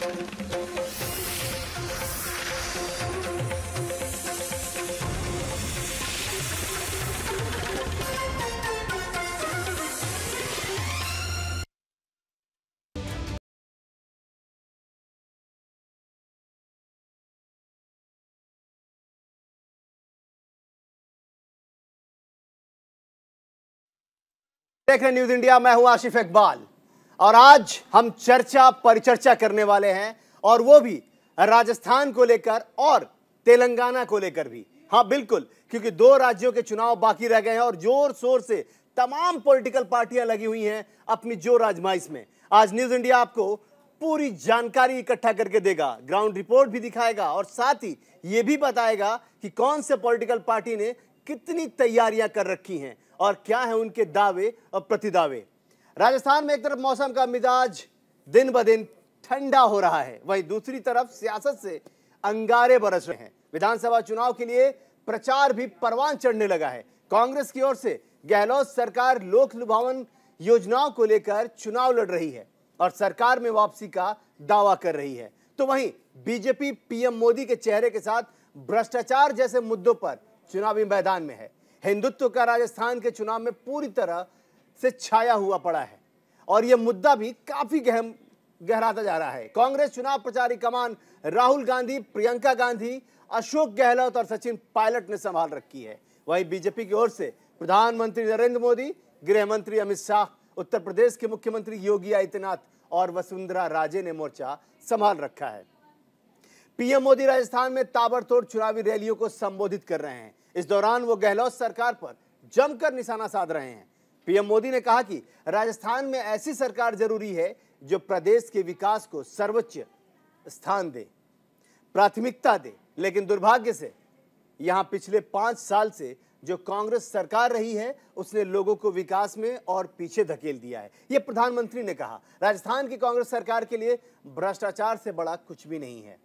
देख रहे news India, मैं हूं आशिफ इकबाल और आज हम चर्चा परिचर्चा करने वाले हैं और वो भी राजस्थान को लेकर और तेलंगाना को लेकर भी। हां बिल्कुल, क्योंकि 2 राज्यों के चुनाव बाकी रह गए हैं और जोर शोर से तमाम पॉलिटिकल पार्टियां लगी हुई हैं अपनी जोर आजमाइश में। आज न्यूज इंडिया आपको पूरी जानकारी इकट्ठा करके देगा, ग्राउंड रिपोर्ट भी दिखाएगा और साथ ही यह भी बताएगा कि कौन से पॉलिटिकल पार्टी ने कितनी तैयारियां कर रखी हैं और क्या है उनके दावे और प्रतिदावे। राजस्थान में एक तरफ मौसम का मिजाज दिन ब दिन ठंडा हो रहा है, वहीं दूसरी तरफ सियासत से अंगारे बरस रहे हैं। विधानसभा चुनाव के लिए प्रचार भी परवान चढ़ने लगा है। कांग्रेस की ओर से गहलोत सरकार लोक लुभावन योजनाओं को लेकर चुनाव लड़ रही है और सरकार में वापसी का दावा कर रही है, तो वहीं बीजेपी पीएम मोदी के चेहरे के साथ भ्रष्टाचार जैसे मुद्दों पर चुनावी मैदान में है। हिंदुत्व का राजस्थान के चुनाव में पूरी तरह से छाया हुआ पड़ा है और यह मुद्दा भी काफी गहराता जा रहा है। कांग्रेस चुनाव प्रचारी कमान राहुल गांधी, प्रियंका गांधी, अशोक गहलोत और सचिन पायलट ने संभाल रखी है। वहीं बीजेपी की ओर से प्रधानमंत्री नरेंद्र मोदी, गृह मंत्री अमित शाह, उत्तर प्रदेश के मुख्यमंत्री योगी आदित्यनाथ और वसुंधरा राजे ने मोर्चा संभाल रखा है। पीएम मोदी राजस्थान में ताबड़तोड़ चुनावी रैलियों को संबोधित कर रहे हैं। इस दौरान वो गहलोत सरकार पर जमकर निशाना साध रहे हैं। पीएम मोदी ने कहा कि राजस्थान में ऐसी सरकार जरूरी है जो प्रदेश के विकास को सर्वोच्च स्थान दे, प्राथमिकता दे, लेकिन दुर्भाग्य से यहां पिछले 5 साल से जो कांग्रेस सरकार रही है उसने लोगों को विकास में और पीछे धकेल दिया है। यह प्रधानमंत्री ने कहा। राजस्थान की कांग्रेस सरकार के लिए भ्रष्टाचार से बड़ा कुछ भी नहीं है।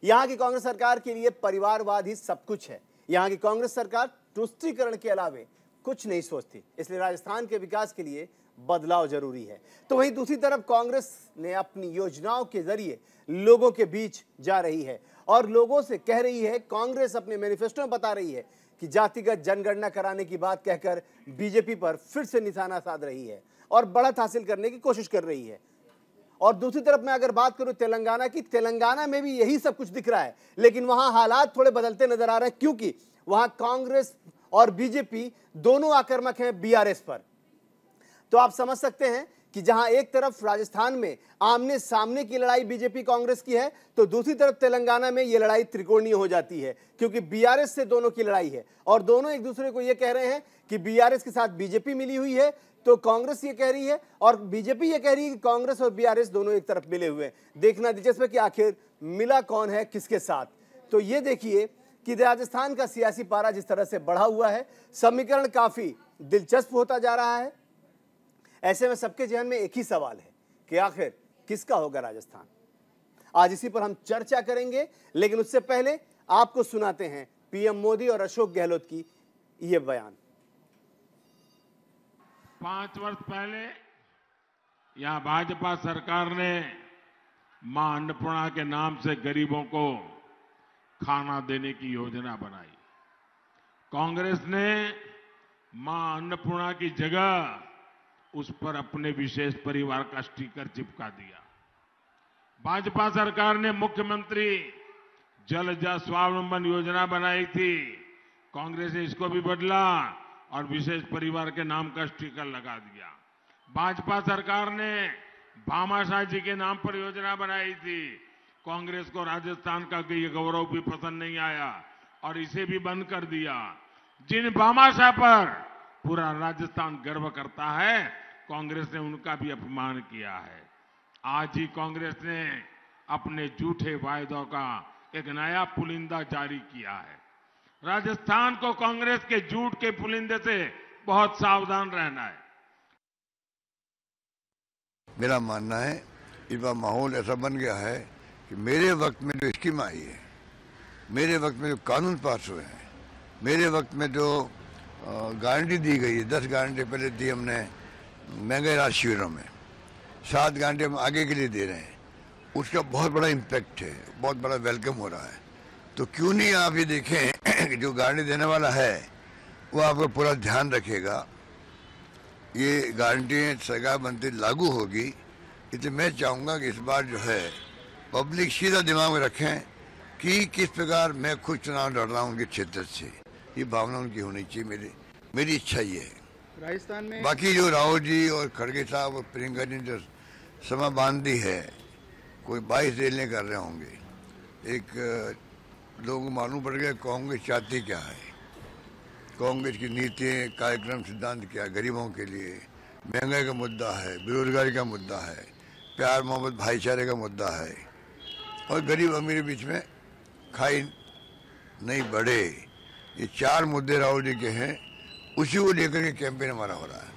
यहां की कांग्रेस सरकार के लिए परिवारवाद ही सब कुछ है। यहां की कांग्रेस सरकार तुष्टीकरण के अलावे कुछ नहीं सोचती, इसलिए राजस्थान के विकास के लिए बदलाव जरूरी है। तो वहीं दूसरी तरफ कांग्रेस ने अपनी योजनाओं के जरिए लोगों के बीच जा रही है और लोगों से कह रही है, कांग्रेस अपने मैनिफेस्टो में बता रही है कि जातिगत जनगणना कराने की बात कहकर बीजेपी पर फिर से निशाना साध रही है और बढ़त हासिल करने की कोशिश कर रही है। और दूसरी तरफ मैं अगर बात करूं तेलंगाना की, तेलंगाना में भी यही सब कुछ दिख रहा है, लेकिन वहां हालात थोड़े बदलते नजर आ रहे हैं क्योंकि वहां कांग्रेस और बीजेपी दोनों आक्रामक हैं बीआरएस पर। तो आप समझ सकते हैं कि जहां एक तरफ राजस्थान में आमने सामने की लड़ाई बीजेपी कांग्रेस की है, तो दूसरी तरफ तेलंगाना में यह लड़ाई त्रिकोणीय हो जाती है क्योंकि बीआरएस से दोनों की लड़ाई है और दोनों एक दूसरे को यह कह रहे हैं कि बीआरएस के साथ बीजेपी मिली हुई है, तो कांग्रेस ये कह रही है और बीजेपी ये कह रही है कि कांग्रेस और बीआरएस दोनों एक तरफ मिले हुए हैं। देखना दिलचस्प है कि आखिर मिला कौन है किसके साथ। तो ये देखिए कि राजस्थान का सियासी पारा जिस तरह से बढ़ा हुआ है, समीकरण काफी दिलचस्प होता जा रहा है। ऐसे में सबके जहन में एक ही सवाल है कि आखिर किसका होगा राजस्थान। आज इसी पर हम चर्चा करेंगे, लेकिन उससे पहले आपको सुनाते हैं पीएम मोदी और अशोक गहलोत की यह बयान। 5 वर्ष पहले यहां भाजपा सरकार ने मां अन्नपूर्णा के नाम से गरीबों को खाना देने की योजना बनाई। कांग्रेस ने मां अन्नपूर्णा की जगह उस पर अपने विशेष परिवार का स्टिकर चिपका दिया। भाजपा सरकार ने मुख्यमंत्री जलजा स्वावलंबन योजना बनाई थी, कांग्रेस ने इसको भी बदला और विशेष परिवार के नाम का स्टिकर लगा दिया। भाजपा सरकार ने भामाशाह जी के नाम पर योजना बनाई थी, कांग्रेस को राजस्थान का ये गौरव भी पसंद नहीं आया और इसे भी बंद कर दिया। जिन भामाशाह पर पूरा राजस्थान गर्व करता है, कांग्रेस ने उनका भी अपमान किया है। आज ही कांग्रेस ने अपने झूठे वायदों का एक नया पुलिंदा जारी किया है। राजस्थान को कांग्रेस के झूठ के पुलिंदे से बहुत सावधान रहना है। मेरा मानना है इस बार माहौल ऐसा बन गया है कि मेरे वक्त में जो स्कीम आई है, मेरे वक्त में जो कानून पास हुए हैं, मेरे वक्त में जो गारंटी दी गई है, 10 गारंटी पहले दी हमने महंगे राज शिविरों में, 7 गारंटी हम आगे के लिए दे रहे हैं, उसका बहुत बड़ा इम्पैक्ट है, बहुत बड़ा वेलकम हो रहा है। तो क्यों नहीं आप ये देखें कि जो गारंटी देने वाला है वो आपका पूरा ध्यान रखेगा, ये गारंटी सरकार बनती लागू होगी। इसलिए मैं चाहूँगा कि इस बार जो है पब्लिक सीधा दिमाग में रखें कि किस प्रकार मैं खुद चुनाव लड़ रहा हूँ उनके क्षेत्र से, ये भावना उनकी होनी चाहिए। मेरी इच्छा ये है। राजस्थान में बाकी जो राहुल जी और खड़गे साहब और प्रियंका जी ने जो समय बांधी है, कोई 22 रेल नहीं कर रहे होंगे। एक लोगों को मालूम पड़ गया कांग्रेस चाहती क्या है, कांग्रेस की नीतियाँ, कार्यक्रम, सिद्धांत क्या है। गरीबों के लिए महंगाई का मुद्दा है, बेरोजगारी का मुद्दा है, प्यार मोहब्बत भाईचारे का मुद्दा है, और गरीब अमीर के बीच में खाई नहीं बढ़े। ये 4 मुद्दे राहुल जी के हैं, उसी को लेकर के कैंपेन हमारा हो रहा है।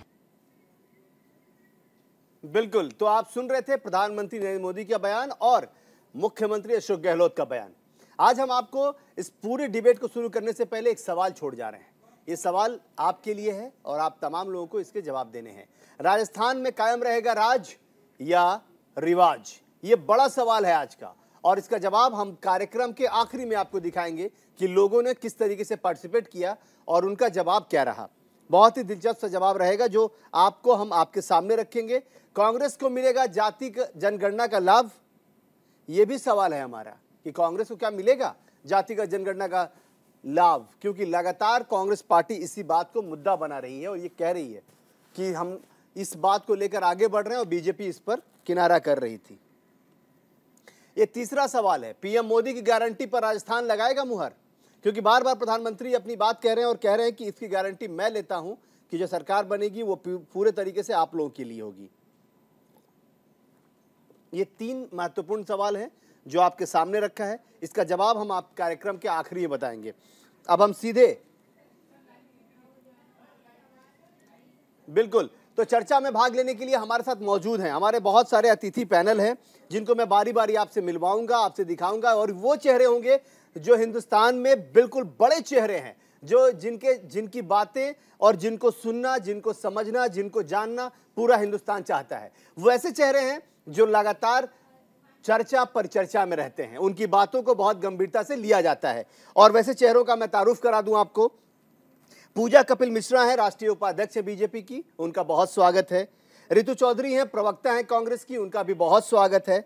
बिल्कुल, तो आप सुन रहे थे प्रधानमंत्री नरेंद्र मोदी का बयान और मुख्यमंत्री अशोक गहलोत का बयान। आज हम आपको इस पूरी डिबेट को शुरू करने से पहले एक सवाल छोड़ जा रहे हैं। ये सवाल आपके लिए है और आप तमाम लोगों को इसके जवाब देने हैं। राजस्थान में कायम रहेगा राज या रिवाज? ये बड़ा सवाल है आज का, और इसका जवाब हम कार्यक्रम के आखिरी में आपको दिखाएंगे कि लोगों ने किस तरीके से पार्टिसिपेट किया और उनका जवाब क्या रहा। बहुत ही दिलचस्प सा जवाब रहेगा जो आपको हम आपके सामने रखेंगे। कांग्रेस को मिलेगा जाति जनगणना का लाभ? ये भी सवाल है हमारा कि कांग्रेस को क्या मिलेगा जातिगत जनगणना का लाभ, क्योंकि लगातार कांग्रेस पार्टी इसी बात को मुद्दा बना रही है और ये कह रही है कि हम इस बात को लेकर आगे बढ़ रहे हैं और बीजेपी इस पर किनारा कर रही थी। ये तीसरा सवाल है, पीएम मोदी की गारंटी पर राजस्थान लगाएगा मुहर? क्योंकि बार बार प्रधानमंत्री अपनी बात कह रहे हैं और कह रहे हैं कि इसकी गारंटी मैं लेता हूं कि जो सरकार बनेगी वो पूरे तरीके से आप लोगों के लिए होगी। ये 3 महत्वपूर्ण सवाल हैं जो आपके सामने रखा है। इसका जवाब हम आप कार्यक्रम के आखिरी में बताएंगे। अब हम सीधे बिल्कुल तो चर्चा में भाग लेने के लिए हमारे साथ मौजूद हैं हमारे बहुत सारे अतिथि पैनल हैं जिनको मैं बारी बारी आपसे मिलवाऊंगा, आपसे दिखाऊंगा, और वो चेहरे होंगे जो हिंदुस्तान में बिल्कुल बड़े चेहरे हैं, जो जिनकी बातें और जिनको सुनना, जिनको समझना, जिनको जानना पूरा हिंदुस्तान चाहता है। वो ऐसे चेहरे हैं जो लगातार चर्चा परिचर्चा में रहते हैं, उनकी बातों को बहुत गंभीरता से लिया जाता है। और वैसे चेहरों का मैं तारुफ करा दूं आपको। पूजा कपिल मिश्रा है, राष्ट्रीय उपाध्यक्ष है बीजेपी की, उनका बहुत स्वागत है। रितु चौधरी हैं, प्रवक्ता हैं कांग्रेस की, उनका भी बहुत स्वागत है।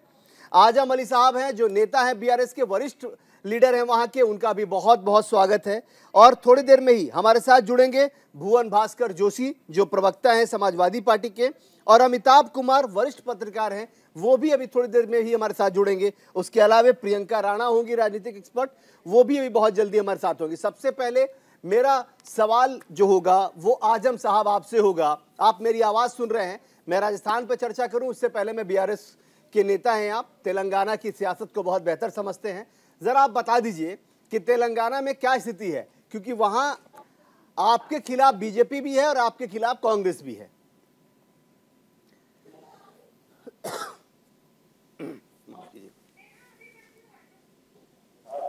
आजम अली साहब हैं जो नेता हैं बीआरएस के, वरिष्ठ लीडर हैं वहां के, उनका भी बहुत बहुत स्वागत है। और थोड़ी देर में ही हमारे साथ जुड़ेंगे भुवन भास्कर जोशी जो प्रवक्ता हैं समाजवादी पार्टी के, और अमिताभ कुमार वरिष्ठ पत्रकार हैं, वो भी अभी थोड़ी देर में ही हमारे साथ जुड़ेंगे। उसके अलावा प्रियंका राणा होंगी राजनीतिक एक्सपर्ट, वो भी अभी बहुत जल्दी हमारे साथ होंगी। सबसे पहले मेरा सवाल जो होगा वो आजम साहब आपसे होगा। आप मेरी आवाज सुन रहे हैं, मैं राजस्थान पर चर्चा करूं उससे पहले मैं बीआरएस के नेता हैं, आप तेलंगाना की सियासत को बहुत बेहतर समझते हैं। जरा आप बता दीजिए कि तेलंगाना में क्या स्थिति है, क्योंकि वहां आपके खिलाफ बीजेपी भी है और आपके खिलाफ कांग्रेस भी है।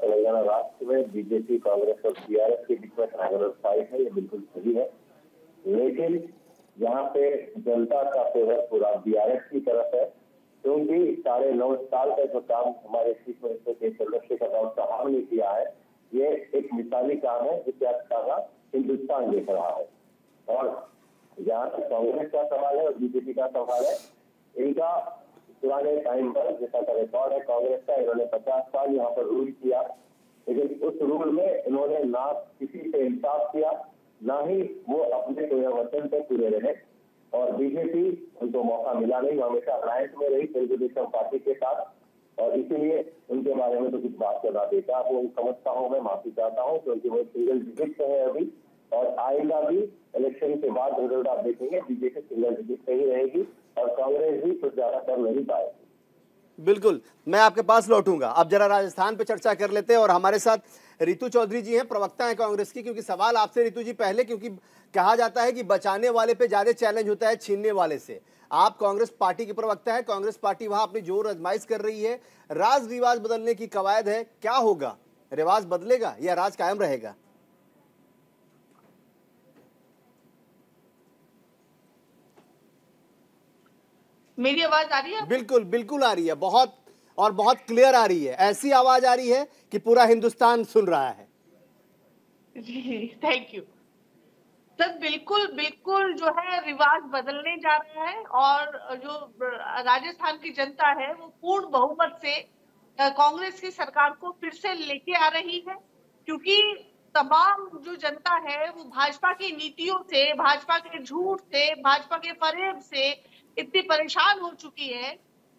तेलंगाना राष्ट्र में बीजेपी, कांग्रेस और बीआरएस के बीच में ट्रायंगुलर फाइट है, ये बिल्कुल सही है। लेकिन यहाँ पे जनता का फेवर पूरा बीआरएस की तरफ है, क्योंकि 9.5 साल का जो काम हमारे चीफ मिनिस्टर के चंद्रशेखर चौहान ने किया है, ये एक मिसाली काम है जिसे आज सारा हिंदुस्तान देख रहा है। और जहाँ कांग्रेस का सवाल है और बीजेपी का सवाल है, इनका पुराने टाइम पर जैसा का रिकॉर्ड है कांग्रेस का, इन्होंने 50 साल यहाँ पर रूल किया, लेकिन उस रूल में इन्होंने ना किसी से इंसाफ किया, ना ही वो अपने वतन पे पूरे रहे। और बीजेपी उनको मौका मिला नहीं, हमेशा अलायंस में रही तेलुगु देशम पार्टी के साथ, और इसीलिए उनके बारे में तो कुछ बात करना बेटा वो समझता हूँ, मैं माफी चाहता हूँ, क्योंकि वो सिंगल डिजिट पे है अभी, और आएगा भी इलेक्शन के बाद रिजल्ट आप देखेंगे बीजेपी सिंगल डिजिट पे ही रहेगी और कांग्रेस भी कुछ ज्यादा कर नहीं पाएगी। बिल्कुल, मैं आपके पास लौटूंगा। अब जरा राजस्थान पे चर्चा कर लेते हैं और हमारे साथ रितु चौधरी जी हैं, प्रवक्ता हैं कांग्रेस की। क्योंकि सवाल आपसे रितु जी पहले, क्योंकि कहा जाता है कि बचाने वाले पे ज्यादा चैलेंज होता है छीनने वाले से। आप कांग्रेस पार्टी की प्रवक्ता है, कांग्रेस पार्टी वहां अपनी जोर आजमाइश कर रही है, राज रिवाज बदलने की कवायद है, क्या होगा? रिवाज बदलेगा या राज कायम रहेगा? मेरी आवाज आ रही है? बिल्कुल बिल्कुल आ रही है, बहुत और बहुत क्लियर आ रही है, ऐसी आवाज आ रही है कि पूरा हिंदुस्तान सुन रहा है। जी थैंक यू सर। बिल्कुल बिल्कुल जो है रिवाज बदलने जा रहा है और जो राजस्थान की जनता है वो पूर्ण बहुमत से कांग्रेस की सरकार को फिर से लेके आ रही है, क्योंकि तमाम जो जनता है वो भाजपा की नीतियों से, भाजपा के झूठ से, भाजपा के फरेब से इतनी परेशान हो चुकी है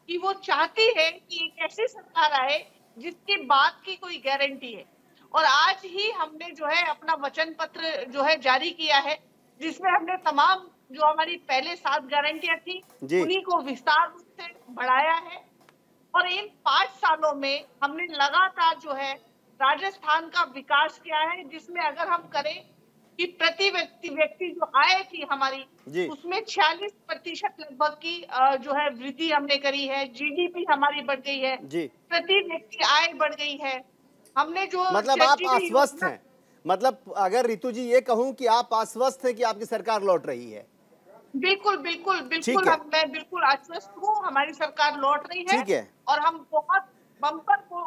कि वो चाहती है कि एक ऐसी सरकार आए जिसकी बात की कोई गारंटी है। और आज ही हमने जो है अपना वचन पत्र जो है जारी किया है, जिसमें हमने तमाम जो हमारी पहले 7 गारंटियां थी उन्हीं को विस्तार रूप से बढ़ाया है। और इन 5 सालों में हमने लगातार जो है राजस्थान का विकास किया है, जिसमें अगर हम करें कि प्रति व्यक्ति जो आय थी हमारी उसमें 46% लगभग की जो है वृद्धि हमने करी है। जीडीपी हमारी बढ़ गई है, प्रति व्यक्ति आय बढ़ गई है। हमने जो मतलब आप आश्वस्त हैं, मतलब अगर रितु जी ये कहूं कि आप आश्वस्त हैं कि आपकी सरकार लौट रही है? बिल्कुल बिल्कुल बिल्कुल मैं बिल्कुल आश्वस्त हूँ, हमारी सरकार लौट रही है और हम बहुत बम्पर को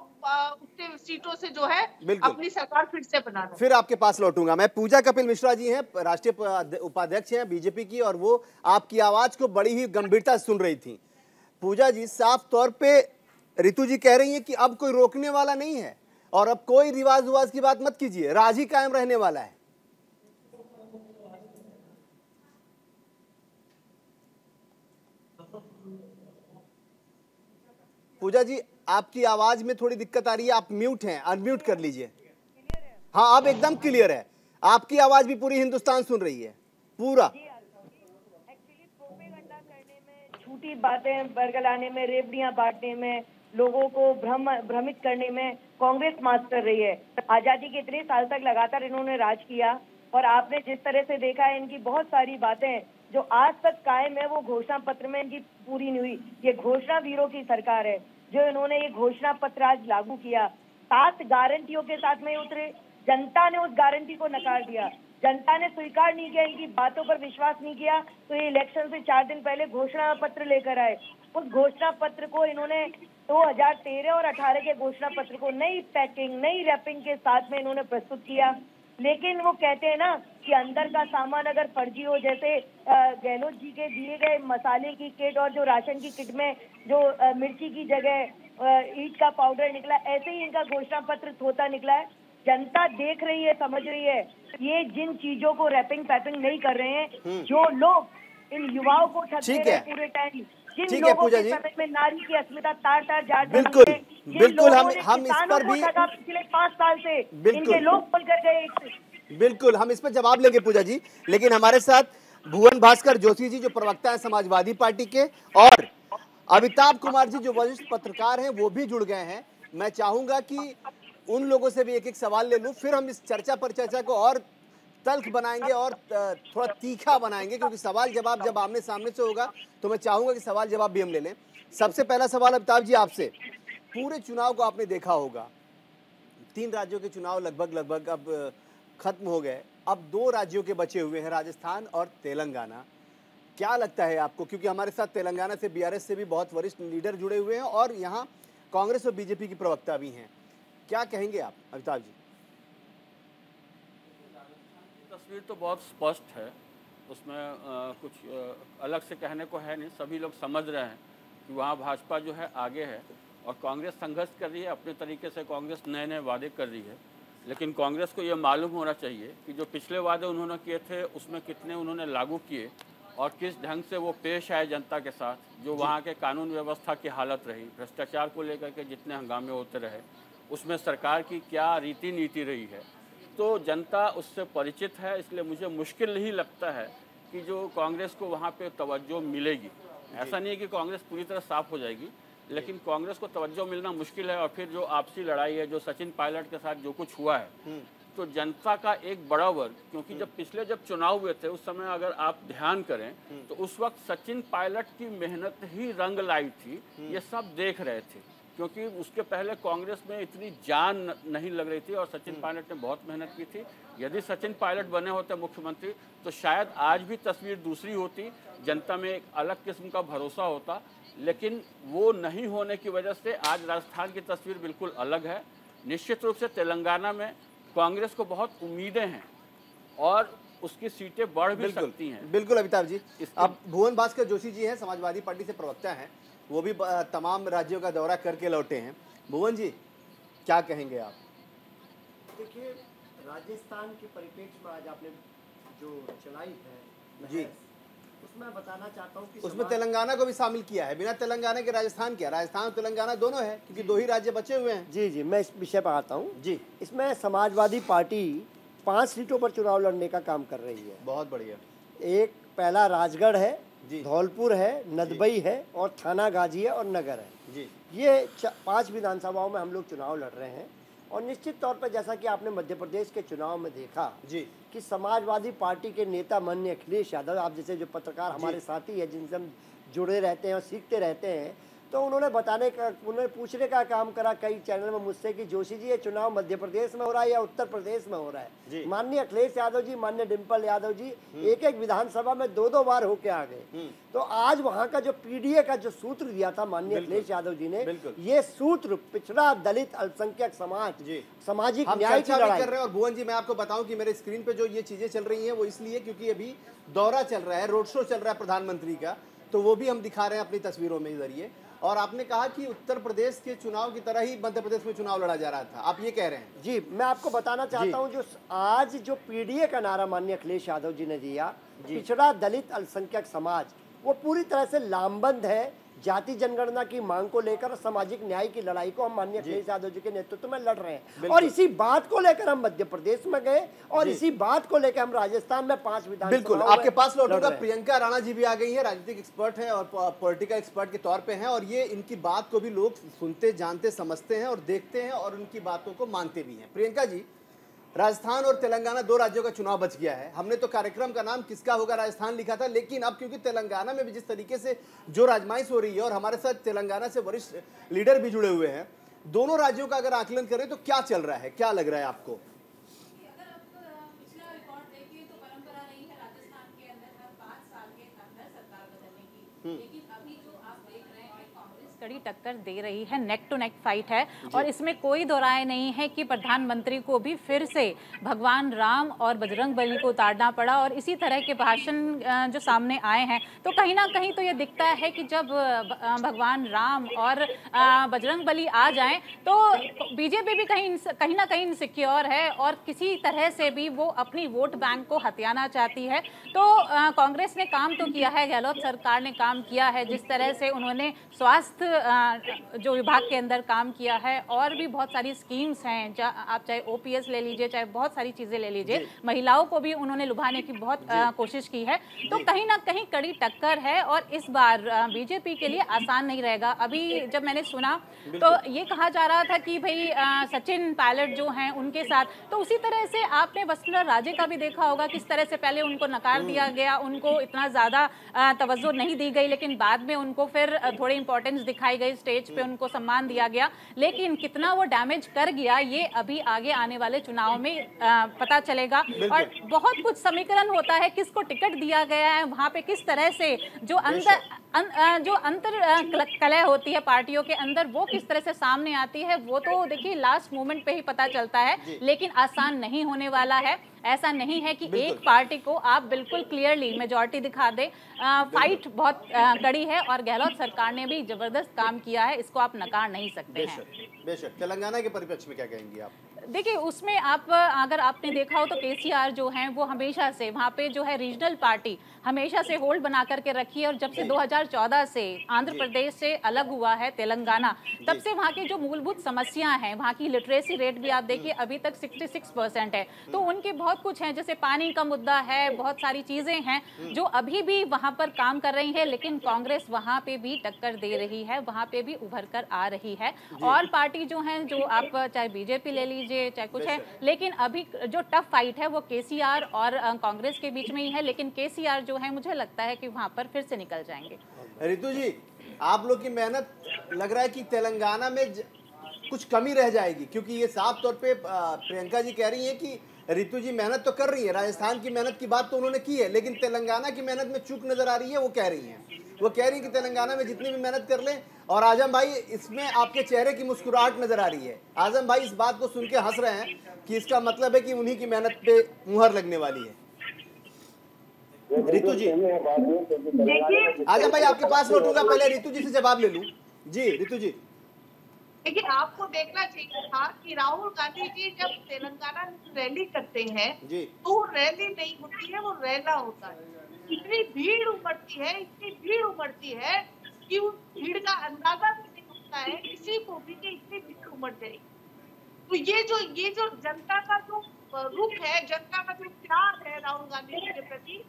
सीटों से जो है अपनी सरकार फिर से बना रहे हैं। फिर आपके पास लौटूंगा मैं। पूजा कपिल मिश्रा जी हैं, राष्ट्रीय उपाध्यक्ष हैं बीजेपी की, और वो आपकी आवाज को बड़ी ही गंभीरता से सुन रही थी। पूजा जी, साफ तौर पे रितु जी कह रही हैं कि अब कोई रोकने वाला नहीं है और अब कोई रिवाज उवाज की बात मत कीजिए, राज ही कायम रहने वाला है। पूजा जी, आपकी आवाज में थोड़ी दिक्कत आ रही है, आप म्यूट हैं, अनम्यूट कर लीजिए। हाँ, अब एकदम क्लियर है, आपकी आवाज भी पूरी हिंदुस्तान सुन रही है, पूरा। एक्चुअली प्रोपेगेंडा करने में, झूठी बातें बरगलाने में, रेवड़ियां बांटने में, लोगों को भ्रमित करने में कांग्रेस मास्टर रही है। आजादी के इतने साल तक लगातार इन्होंने राज किया और आपने जिस तरह से देखा है इनकी बहुत सारी बातें जो आज तक कायम है वो घोषणा पत्र में इनकी पूरी नहीं हुई। ये घोषणा वीरों की सरकार है जो इन्होंने ये घोषणा पत्र आज लागू किया। 7 गारंटियों के साथ में उतरे, जनता ने उस गारंटी को नकार दिया, जनता ने स्वीकार नहीं किया, इनकी बातों पर विश्वास नहीं किया, तो ये इलेक्शन से 4 दिन पहले घोषणा पत्र लेकर आए। उस घोषणा पत्र को इन्होंने 2013 और 18 के घोषणा पत्र को नई पैकिंग, नई रैपिंग के साथ में इन्होंने प्रस्तुत किया। लेकिन वो कहते हैं ना कि अंदर का सामान अगर फर्जी हो, जैसे गहलोत जी के दिए गए मसाले की किट और जो राशन की किट में जो मिर्ची की जगह ईंट का पाउडर निकला, ऐसे ही इनका घोषणा पत्र थोथा निकला है। जनता देख रही है, समझ रही है। ये जिन चीजों को रैपिंग पैकिंग नहीं कर रहे हैं, जो लोग इन युवाओं को ठग रहे हैं पूरे टाइम, जिन लोगों के समझ में नारी की अस्मिता तार-तार जाट, बिल्कुल हम इस पर भी पिछले 5 साल से इनके लोग बोल कर गए। बिल्कुल हम इस पर जवाब लेंगे पूजा जी, लेकिन हमारे साथ भुवन भास्कर जोशी जी जो प्रवक्ता है समाजवादी पार्टी के, और अमिताभ कुमार जी जो वरिष्ठ पत्रकार हैं वो भी जुड़ गए हैं। मैं चाहूंगा कि उन लोगों से भी एक एक सवाल ले लूं, फिर हम इस चर्चा को और तल्ख बनाएंगे और थोड़ा तीखा बनाएंगे, क्योंकि सवाल जवाब जब आमने सामने से होगा तो मैं चाहूंगा कि सवाल जवाब भी हम ले लें। सबसे पहला सवाल अमिताभ जी आपसे, पूरे चुनाव को आपने देखा होगा, 3 राज्यों के चुनाव लगभग अब खत्म हो गए, अब 2 राज्यों के बचे हुए हैं, राजस्थान और तेलंगाना। क्या लगता है आपको, क्योंकि हमारे साथ तेलंगाना से बीआरएस से भी बहुत वरिष्ठ लीडर जुड़े हुए हैं और यहाँ कांग्रेस और बीजेपी की प्रवक्ता भी हैं, क्या कहेंगे आप अमिताभ जी? तस्वीर तो बहुत स्पष्ट है, उसमें कुछ अलग से कहने को है नहीं। सभी लोग समझ रहे हैं कि वहाँ भाजपा जो है आगे है और कांग्रेस संघर्ष कर रही है अपने तरीके से। कांग्रेस नए नए वादे कर रही है, लेकिन कांग्रेस को ये मालूम होना चाहिए कि जो पिछले वादे उन्होंने किए थे उसमें कितने उन्होंने लागू किए और किस ढंग से वो पेश आए जनता के साथ। जो वहाँ के कानून व्यवस्था की हालत रही, भ्रष्टाचार को लेकर के जितने हंगामे होते रहे, उसमें सरकार की क्या रीति नीति रही है, तो जनता उससे परिचित है। इसलिए मुझे मुश्किल नहीं लगता है कि जो कांग्रेस को वहाँ पे तवज्जो मिलेगी। ऐसा नहीं है कि कांग्रेस पूरी तरह साफ हो जाएगी, लेकिन कांग्रेस को तवज्जो मिलना मुश्किल है। और फिर जो आपसी लड़ाई है, जो सचिन पायलट के साथ जो कुछ हुआ है, तो जनता का एक बड़ा वर्ग, क्योंकि जब चुनाव हुए थे उस समय अगर आप ध्यान करें तो उस वक्त सचिन पायलट की मेहनत ही रंग लाई थी, ये सब देख रहे थे, क्योंकि उसके पहले कांग्रेस में इतनी जान नहीं लग रही थी और सचिन पायलट ने बहुत मेहनत की थी। यदि सचिन पायलट बने होते मुख्यमंत्री तो शायद आज भी तस्वीर दूसरी होती, जनता में एक अलग किस्म का भरोसा होता। लेकिन वो नहीं होने की वजह से आज राजस्थान की तस्वीर बिल्कुल अलग है। निश्चित रूप से तेलंगाना में कांग्रेस को बहुत उम्मीदें हैं और उसकी सीटें बढ़ भी सकती हैं। बिल्कुल अमिताभ जी। अब भुवन भास्कर जोशी जी हैं, समाजवादी पार्टी से प्रवक्ता हैं, वो भी तमाम राज्यों का दौरा करके लौटे हैं। भुवन जी, क्या कहेंगे आप? देखिए, राजस्थान के परिप्रेक्ष्य में आज आपने जो चलाई है जी, उसमें बताना चाहता हूँ कि उसमें तेलंगाना को भी शामिल किया है। बिना तेलंगाना के राजस्थान क्या? राजस्थान और तेलंगाना दोनों है, क्योंकि दो ही राज्य बचे हुए हैं। जी, मैं इस विषय पर आता हूँ जी। इसमें समाजवादी पार्टी 5 सीटों पर चुनाव लड़ने का काम कर रही है। बहुत बढ़िया। एक पहला राजगढ़ है, जी, धौलपुर है, नदबई है और थाना गाजी है और नगर है। जी, ये 5 विधानसभाओं में हम लोग चुनाव लड़ रहे हैं। और निश्चित तौर पर जैसा कि आपने मध्य प्रदेश के चुनाव में देखा जी, कि समाजवादी पार्टी के नेता माननीय अखिलेश यादव, आप जैसे जो पत्रकार हमारे साथी हैं जिनसे हम जुड़े रहते हैं और सीखते रहते हैं, तो उन्होंने पूछने का काम करा कई चैनल में मुझसे कि जोशी जी ये चुनाव मध्य प्रदेश में हो रहा है या उत्तर प्रदेश में हो रहा है। माननीय अखिलेश यादव जी, माननीय डिम्पल यादव जी एक एक विधानसभा में 2-2 बार होके आ गए। तो आज वहां का जो पीडीए का जो सूत्र दिया था माननीय अखिलेश यादव जी ने, ये सूत्र पिछड़ा, दलित, अल्पसंख्यक समाज, सामाजिक न्याय की लड़ाई कर रहे हैं। और भुवन जी, मैं आपको बताऊं कि मेरे स्क्रीन पे जो ये चीजें चल रही हैं वो इसलिए क्योंकि अभी दौरा चल रहा है, रोड शो चल रहा है प्रधानमंत्री का, तो वो भी हम दिखा रहे हैं अपनी तस्वीरों में जरिए। और आपने कहा कि उत्तर प्रदेश के चुनाव की तरह ही मध्य प्रदेश में चुनाव लड़ा जा रहा था, आप ये कह रहे हैं? जी, मैं आपको बताना चाहता हूं, जो आज जो पीडीए का नारा माननीय अखिलेश यादव जी ने दिया, पिछड़ा, दलित, अल्पसंख्यक समाज, वो पूरी तरह से लामबंद है जाति जनगणना की मांग को लेकर और सामाजिक न्याय की लड़ाई को हम माननीय अखिलेश यादव जी के नेतृत्व में लड़ रहे हैं। और इसी बात को लेकर हम मध्य प्रदेश में गए और इसी बात को लेकर हम राजस्थान में 5 विधानसभा। बिल्कुल, आपके पास लौटूंगा। प्रियंका राणा जी भी आ गई है, राजनीतिक एक्सपर्ट है और पॉलिटिकल एक्सपर्ट के तौर पे हैं, और ये इनकी बात को भी लोग सुनते, जानते, समझते हैं और देखते हैं और उनकी बातों को मानते भी हैं। प्रियंका जी, राजस्थान और तेलंगाना 2 राज्यों का चुनाव बच गया है। हमने तो कार्यक्रम का नाम किसका होगा राजस्थान लिखा था, लेकिन अब क्योंकि तेलंगाना में भी जिस तरीके से जो राजमाइश हो रही है और हमारे साथ तेलंगाना से वरिष्ठ लीडर भी जुड़े हुए हैं, दोनों राज्यों का अगर आकलन करें तो क्या चल रहा है, क्या लग रहा है आपको? कड़ी टक्कर दे रही है, नेक टू नेक फाइट है और इसमें कोई दो राय नहीं है कि प्रधानमंत्री को भी फिर से भगवान राम और बजरंग बली को उतारना पड़ा। और इसी तरह के भाषण जो सामने आए हैं, तो कहीं ना कहीं तो ये दिखता है कि जब भगवान राम और बजरंग बली आ जाएं तो बीजेपी भी कहीं ना कहीं इनसिक्योर है और किसी तरह से भी वो अपनी वोट बैंक को हथियाना चाहती है। तो कांग्रेस ने काम तो किया है, गहलोत सरकार ने काम किया है, जिस तरह से उन्होंने स्वास्थ्य जो विभाग के अंदर काम किया है, और भी बहुत सारी स्कीम्स हैं, आप चाहे ओपीएस ले लीजिए, चाहे बहुत सारी चीजें ले लीजिए, महिलाओं को भी उन्होंने लुभाने की बहुत कोशिश की है। तो कहीं ना कहीं कड़ी टक्कर है और इस बार बीजेपी के लिए आसान नहीं रहेगा। अभी जब मैंने सुना तो ये कहा जा रहा था कि भाई सचिन पायलट जो हैं उनके साथ, तो उसी तरह से आपने वसुंधरा राजे का भी देखा होगा, किस तरह से पहले उनको नकार दिया गया, उनको इतना ज्यादा तवज्जो नहीं दी गई, लेकिन बाद में उनको फिर थोड़ी इंपॉर्टेंस दिखाई गई, स्टेज पे उनको सम्मान दिया गया। लेकिन कितना वो डैमेज कर गया ये अभी आगे आने वाले चुनाव में पता चलेगा। और बहुत कुछ समीकरण होता है, किसको टिकट दिया गया है, वहां पे किस तरह से जो अंतर कलह होती है पार्टियों के अंदर, वो किस तरह से सामने आती है, वो तो देखिए लास्ट मोमेंट पे ही पता चलता है। लेकिन आसान नहीं होने वाला है। ऐसा नहीं है कि एक पार्टी को आप बिल्कुल क्लियरली मेजॉरिटी दिखा दे। फाइट बहुत कड़ी है और गहलोत सरकार ने भी जबरदस्त काम किया है, इसको आप नकार नहीं सकते हैं। बेशक। तेलंगाना के परिप्रेक्ष्य में क्या कहेंगी आप? देखिए, उसमें आप अगर आपने देखा हो तो केसीआर जो हैं वो हमेशा से वहाँ पे जो है रीजनल पार्टी हमेशा से होल्ड बना करके रखी है। और जब से 2014 से आंध्र प्रदेश से अलग हुआ है तेलंगाना, तब से वहाँ की जो मूलभूत समस्याएं हैं, वहाँ की लिटरेसी रेट भी आप देखिए अभी तक 66% है। तो उनके बहुत कुछ हैं, जैसे पानी का मुद्दा है, बहुत सारी चीजें हैं जो अभी भी वहाँ पर काम कर रही है। लेकिन कांग्रेस वहाँ पे भी टक्कर दे रही है, वहाँ पे भी उभर कर आ रही है। और पार्टी जो है, जो आप चाहे बीजेपी ले लीजिए, चाहे कुछ है, लेकिन अभी जो टफ फाइट है वो केसीआर और कांग्रेस के बीच में ही है। लेकिन केसीआर जो है, मुझे लगता है कि वहां पर फिर से निकल जाएंगे। रितु जी, आप लोग की मेहनत लग रहा है कि तेलंगाना में कुछ कमी रह जाएगी, क्योंकि ये साफ तौर पे प्रियंका जी कह रही हैं कि रितु जी मेहनत तो कर रही है, राजस्थान की मेहनत की बात तो उन्होंने की है, लेकिन तेलंगाना की मेहनत में चूक नजर आ रही है। वो कह रही हैं कि तेलंगाना में जितनी भी मेहनत कर लें, और आजम भाई इसमें आपके चेहरे की मुस्कुराहट नजर आ रही है। आजम भाई इस बात को सुन के हंस रहे हैं कि इसका मतलब है कि उन्हीं की मेहनत पे मुहर लगने वाली है। रितु जी, आजम भाई आपके पास लौटूंगा, पहले रितु जी से जवाब ले लूं। जी रितु जी, देखिए, आपको देखना चाहिए था कि राहुल गांधी जी जब तेलंगाना में रैली करते हैं तो वो रैली नहीं होती है, वो रैला होता है। इतनी भीड़ उमड़ती है कि उस भीड़ का अंदाजा भी नहीं होता है किसी को भी कि इतनी भीड़ उमड़ जाएगी। तो ये जो जनता का जो रुख है, जनता का जो प्यार है राहुल गांधी जी के प्रति,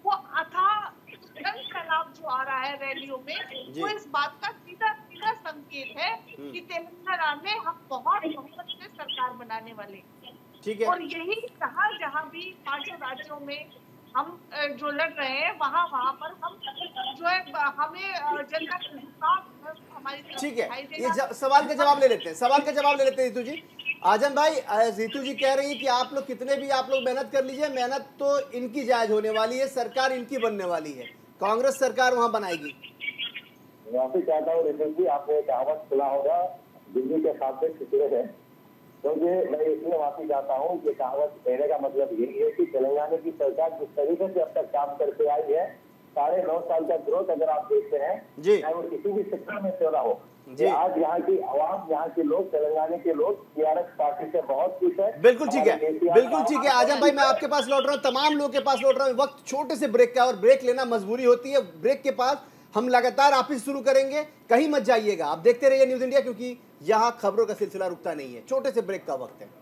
वो अथाह जन सैलाब जो आ रहा है रैलियों में, वो इस बात का सीधा संकेत है कि तेलंगाना में हम बहुत बहुमत से सरकार बनाने वाले हैं। ठीक है। और यही जहाँ भी 5 राज्यों में हम जो लड़ रहे हैं, वहाँ पर हम जो है हमें जनता का झुकाव हमारी तरफ ठीक है। दिखाई ये देगा। सवाल का जवाब ले लेते हैं रितु जी। आजम भाई, रितु जी कह रही है कि आप लोग कितने भी आप लोग मेहनत कर लीजिए, मेहनत तो इनकी जायज होने वाली है, सरकार इनकी बनने वाली है, कांग्रेस सरकार वहां बनाएगी। माफी चाहता हूँ रितु जी, आपने कहावत सुना होगा, दिल्ली के सामने खिचड़े है, क्योंकि मैं इसलिए माफी चाहता हूँ कि कहावत कहने का मतलब यही है कि तेलंगाना की सरकार जिस तरीके से अब तक काम करके आई है, 9.5 साल का ग्रोथ अगर आप देखते हैं, चाहे वो किसी भी सेक्टर में क्यों ना हो, आज यहाँ की आवाम, यहाँ के लोग, तेलंगाना के लोग टीआरएस पार्टी से बहुत खुश है। बिल्कुल ठीक है, बिल्कुल ठीक है। आजम भाई मैं आपके पास लौट रहा हूँ, तमाम लोगों के पास लौट रहा हूँ। वक्त छोटे से ब्रेक का, और ब्रेक लेना मजबूरी होती है। ब्रेक के पास हम लगातार वापिस शुरू करेंगे, कहीं मत जाइएगा, आप देखते रहिए न्यूज इंडिया, क्योंकि यहाँ खबरों का सिलसिला रुकता नहीं है। छोटे से ब्रेक का वक्त है।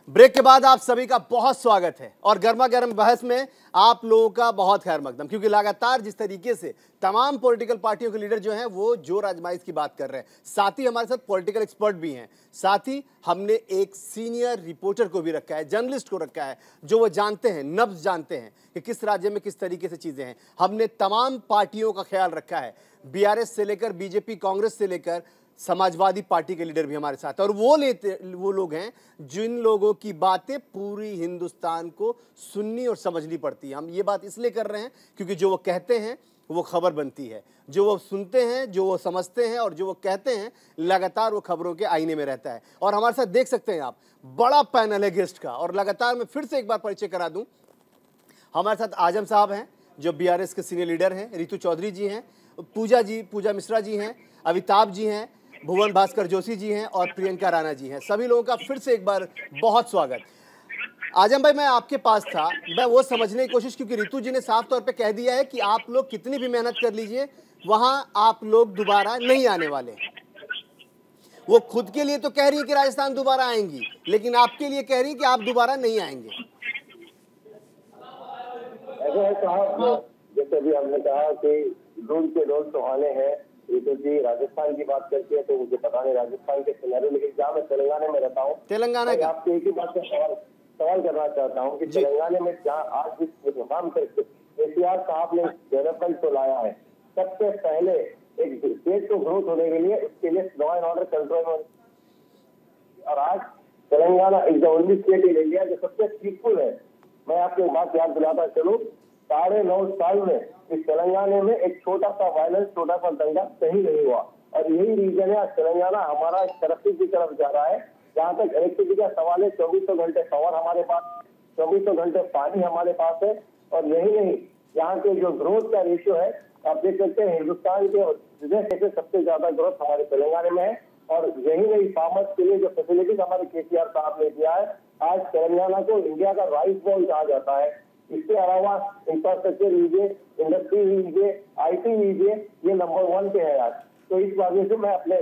ब्रेक के बाद आप सभी का बहुत स्वागत है, और गर्मा गर्म बहस में आप लोगों का बहुत खैर मकदम, क्योंकि लगातार जिस तरीके से तमाम पॉलिटिकल पार्टियों के लीडर जो हैं वो जोर आजमाइश की बात कर रहे हैं, साथ ही हमारे साथ पॉलिटिकल एक्सपर्ट भी हैं, साथ ही हमने एक सीनियर रिपोर्टर को भी रखा है, जर्नलिस्ट को रखा है, जो वो जानते हैं, नब्ज जानते हैं कि किस राज्य में किस तरीके से चीजें हैं। हमने तमाम पार्टियों का ख्याल रखा है, बीआरएस से लेकर बीजेपी, कांग्रेस से लेकर समाजवादी पार्टी के लीडर भी हमारे साथ है, और वो लोग हैं जिन लोगों की बातें पूरी हिंदुस्तान को सुननी और समझनी पड़ती है। हम ये बात इसलिए कर रहे हैं क्योंकि जो वो कहते हैं वो खबर बनती है, जो वो सुनते हैं, जो वो समझते हैं, और जो वो कहते हैं लगातार वो खबरों के आईने में रहता है। और हमारे साथ देख सकते हैं आप, बड़ा पैनल है गेस्ट का, और लगातार मैं फिर से एक बार परिचय करा दूं। हमारे साथ आजम साहब हैं जो बीआरएस के सीनियर लीडर हैं, रितु चौधरी जी हैं, पूजा मिश्रा जी हैं, अमिताभ जी हैं, भुवन भास्कर जोशी जी हैं, और प्रियंका राणा जी हैं। सभी लोगों का फिर से एक बार बहुत स्वागत। आजम भाई मैं आपके पास था, मैं वो समझने की कोशिश, क्योंकि रितु जी ने साफ तौर पे कह दिया है कि आप लोग कितनी भी मेहनत कर लीजिए, वहां आप लोग दोबारा नहीं आने वाले। वो खुद के लिए तो कह रही है कि राजस्थान दोबारा आएंगी, लेकिन आपके लिए कह रही है कि आप दोबारा नहीं आएंगे। ऐसा है साहब, जैसे अभी हमने कहा कि रोज के रोज सुहाने हैं। रितु जी राजस्थान की बात करती है तो मुझे पता नहीं राजस्थान के सिनेरियो, लेकिन जहाँ मैं तेलंगाना में रहता हूँ, तेलंगाना का आपसे एक ही बात का सवाल करना चाहता हूँ कि तेलंगाना में जहाँ आज जिस मुकाम पर केसीआर साहब ने डेवलपमेंट को लाया है, सबसे पहले एक स्टेट को ग्रोथ होने के लिए उसके लिए लॉ एंड ऑर्डर कंट्रोल में, और आज Telangana is the only state in India जो सबसे पीसफुल है। मैं आपको एक बात याद दिलाता चलूं, 9.5 साल में इस तेलंगाना में एक छोटा सा वायलेंस, छोटा सा दंगा कहीं नहीं हुआ, और यही रीजन है आज तेलंगाना हमारा तरक्की की तरफ जा रहा है। जहाँ तक इलेक्ट्रिसिटी का सवाल है, 2400 घंटे पावर हमारे पास, 2400 घंटे पानी हमारे पास है, और यही नहीं, यहाँ के जो ग्रोथ का रेशियो है आप देख सकते हैं, हिंदुस्तान के सबसे ज्यादा ग्रोथ हमारे तेलंगाना में है। और यही नहीं, फार्मर्स के लिए जो फैसिलिटीज हमारे केसीआर साहब ने दिया है, आज तेलंगाना को इंडिया का राइस बॉल कहा जाता है। इसके अलावा इंफ्रास्ट्रक्चर लीजिए, इंडस्ट्री लीजिए, आईटी लीजिए, ये नंबर 1 पे है आज। तो इस वजह से मैं अपने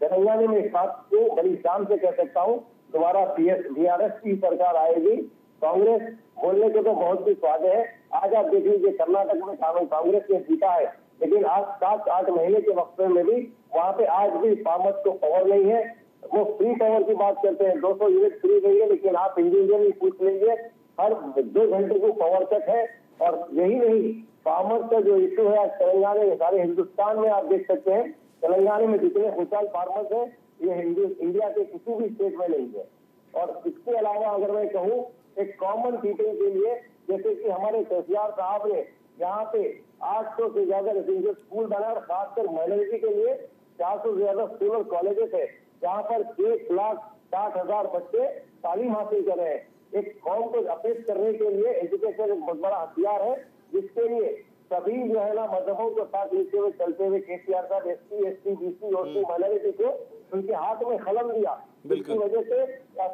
तेलंगाना में इस बात को बड़ी शान से कह सकता हूँ, दोबारा बीआरएस की सरकार आएगी। कांग्रेस बोलने के तो बहुत कुछ वादे हैं, आज आप देख लीजिए कर्नाटक में कांग्रेस ने जीता है, लेकिन आज 7-8 महीने के वक्त में भी वहाँ पे आज भी फार्मर्स को पावर नहीं है। वो फ्री पावर की बात करते हैं, 200 यूनिट फ्री देंगे, लेकिन आप इंडिविजुअली पूछ लीजिए, हर 2 घंटे को पावर कट है। और यही नहीं, फार्मर्स का जो इशू है आज तेलंगाना में, सारे हिंदुस्तान में आप देख सकते हैं, तेलंगाना में जितने खुशहाल फार्मर्स हैं ये इंडिया के किसी भी स्टेट में नहीं है। और इसके अलावा अगर मैं कहूँ एक कॉमन पीपल के लिए, जैसे कि हमारे तहसीलदार साहब ने यहाँ पे 800 से ज्यादा रेसिडेंशियल स्कूल बनाया, खासकर माइनॉरिटी के लिए 400 से ज्यादा स्कूल और कॉलेजेस है जहाँ पर 1,60,000 बच्चे तालीम हासिल कर रहे हैं। एक कौम को अपील करने के लिए एजुकेशन एक बहुत बड़ा हथियार है, जिसके लिए सभी जो है ना मजहबों को साथ लेते हुए चलते हुए केसीआर साहब SC, ST, BC और माइनॉरिटी को उनके हाथ में कलम दिया, जिसकी वजह से